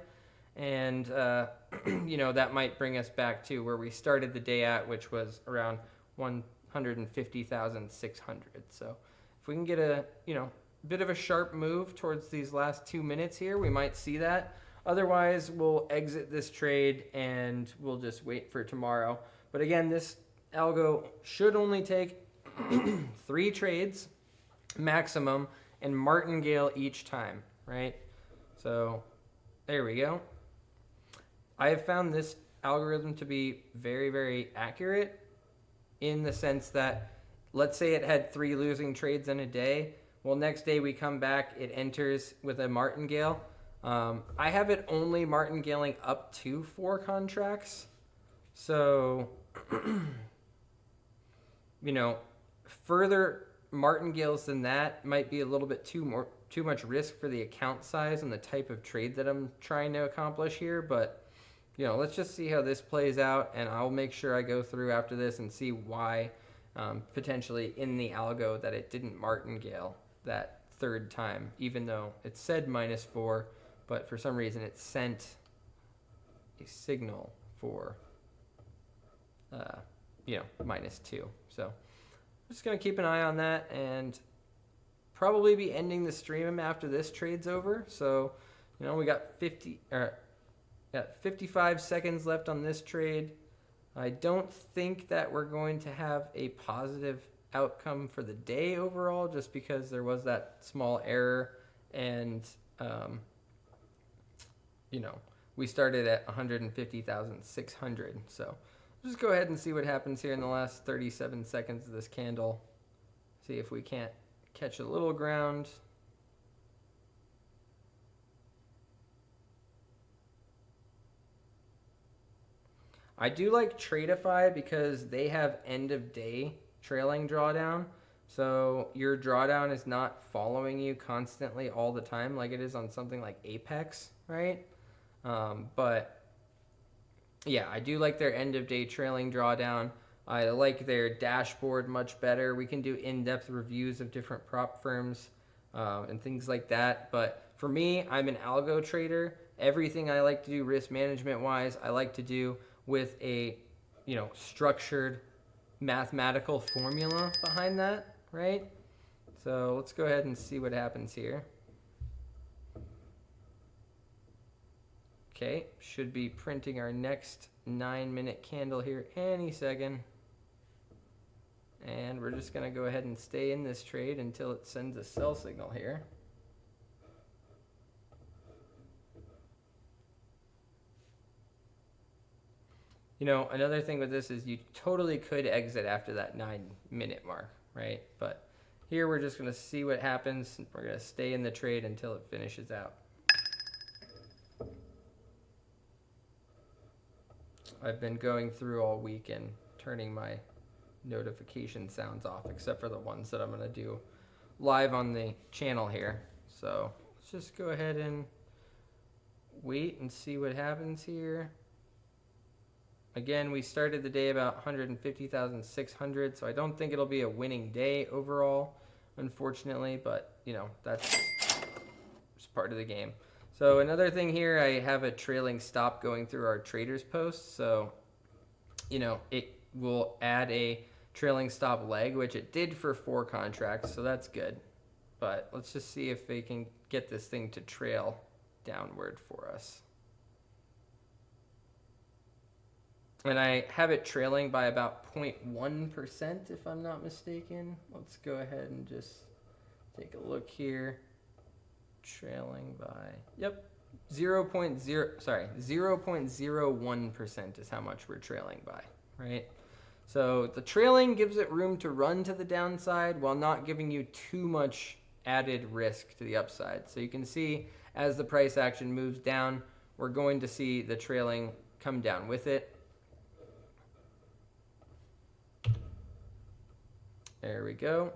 And, that might bring us back to where we started the day at, which was around 150,600. So if we can get a, bit of a sharp move towards these last 2 minutes here, we might see that. Otherwise, we'll exit this trade and we'll just wait for tomorrow. But again, this algo should only take 3 trades maximum and martingale each time, right? So there we go. I have found this algorithm to be very, very accurate in the sense that, let's say it had 3 losing trades in a day. Well, next day we come back, it enters with a martingale. I have it only martingaling up to 4 contracts. So, further martingales than that might be a little bit too much risk for the account size and the type of trade that I'm trying to accomplish here. But let's just see how this plays out, and I'll make sure I go through after this and see why potentially in the algo that it didn't martingale that third time, even though it said -4, but for some reason it sent a signal for -2. So I'm just going to keep an eye on that and probably be ending the stream after this trade's over. So, we got 55 seconds left on this trade. I don't think that we're going to have a positive outcome for the day overall, just because there was that small error, and we started at 150,600. So just go ahead and see what happens here in the last 37 seconds of this candle. See if we can't catch a little ground. I do like Tradeify because they have end of day trailing drawdown. So your drawdown is not following you constantly all the time like it is on something like Apex, right? But yeah, I do like their end of day trailing drawdown. I like their dashboard much better. We can do in-depth reviews of different prop firms and things like that. But for me, I'm an algo trader. Everything I like to do risk management wise, I like to do with a structured mathematical formula behind that, right? So let's go ahead and see what happens here. Okay, should be printing our next 9-minute candle here any second. And we're just going to go ahead and stay in this trade until it sends a sell signal here. Another thing with this is you totally could exit after that 9-minute mark, right? But here we're just going to see what happens. We're going to stay in the trade until it finishes out. I've been going through all week and turning my notification sounds off, except for the ones that I'm going to do live on the channel here. So let's just go ahead and wait and see what happens here. Again, we started the day about 150,600, so I don't think it'll be a winning day overall, unfortunately, but that's just part of the game. So another thing here, I have a trailing stop going through our traders post. So, it will add a trailing stop leg, which it did for 4 contracts. So that's good. But let's just see if they can get this thing to trail downward for us. And I have it trailing by about 0.1%, if I'm not mistaken. Let's go ahead and just take a look here. Trailing by, 0.01% is how much we're trailing by, right? So the trailing gives it room to run to the downside while not giving you too much added risk to the upside. So you can see as the price action moves down, we're going to see the trailing come down with it. There we go.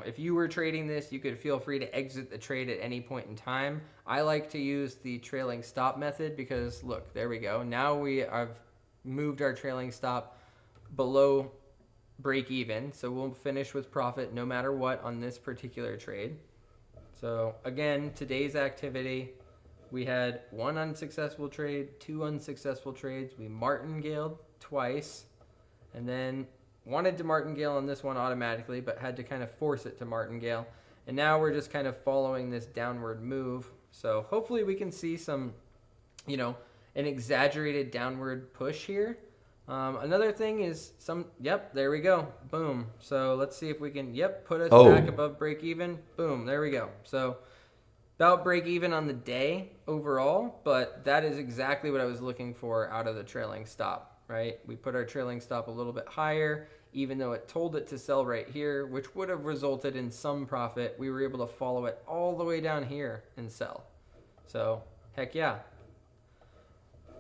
If you were trading this, you could feel free to exit the trade at any point in time. I like to use the trailing stop method because, look, there we go. Now we have moved our trailing stop below break even. So we'll finish with profit no matter what on this particular trade. So again, today's activity, we had 1 unsuccessful trade, 2 unsuccessful trades. We martingaled twice, and then wanted to martingale on this one automatically, but had to kind of force it to martingale. And now we're just kind of following this downward move. So hopefully we can see some, an exaggerated downward push here. Another thing is there we go. Boom. So let's see if we can, put us back above break even. Boom. There we go. So about break even on the day overall, but that is exactly what I was looking for out of the trailing stop, right? We put our trailing stop a little bit higher, even though it told it to sell right here, which would have resulted in some profit. We were able to follow it all the way down here and sell. So heck yeah.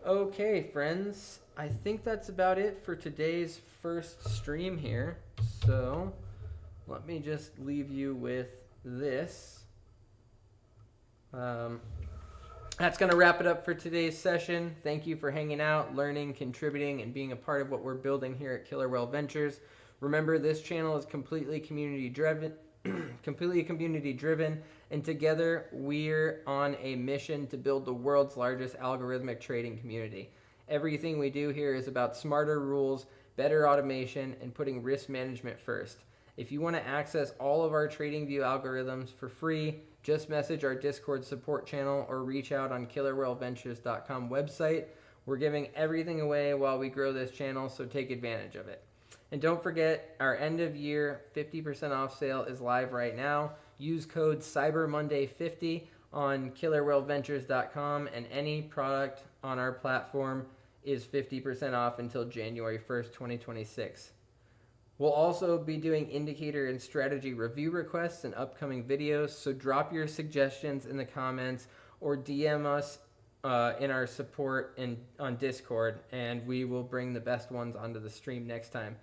Okay, friends, I think that's about it for today's first stream here. So let me just leave you with this. That's going to wrap it up for today's session. Thank you for hanging out, learning, contributing, and being a part of what we're building here at Killer Whale Ventures. Remember, this channel is completely community driven, and together we're on a mission to build the world's largest algorithmic trading community. Everything we do here is about smarter rules, better automation, and putting risk management first. If you want to access all of our TradingView algorithms for free, just message our Discord support channel or reach out on killerwhaleventures.com website. We're giving everything away while we grow this channel, so take advantage of it. And don't forget, our end of year 50% off sale is live right now. Use code CyberMonday50 on killerwhaleventures.com, and any product on our platform is 50% off until January 1st, 2026. We'll also be doing indicator and strategy review requests in upcoming videos, so drop your suggestions in the comments or DM us in our support on Discord, and we will bring the best ones onto the stream next time.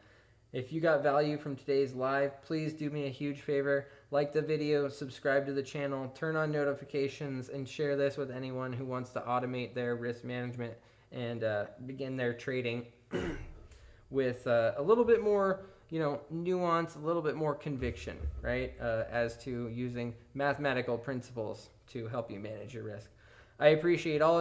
If you got value from today's live, please do me a huge favor. Like the video, subscribe to the channel, turn on notifications, and share this with anyone who wants to automate their risk management and begin their trading with a little bit more nuance, a little bit more conviction, right? As to using mathematical principles to help you manage your risk. I appreciate all of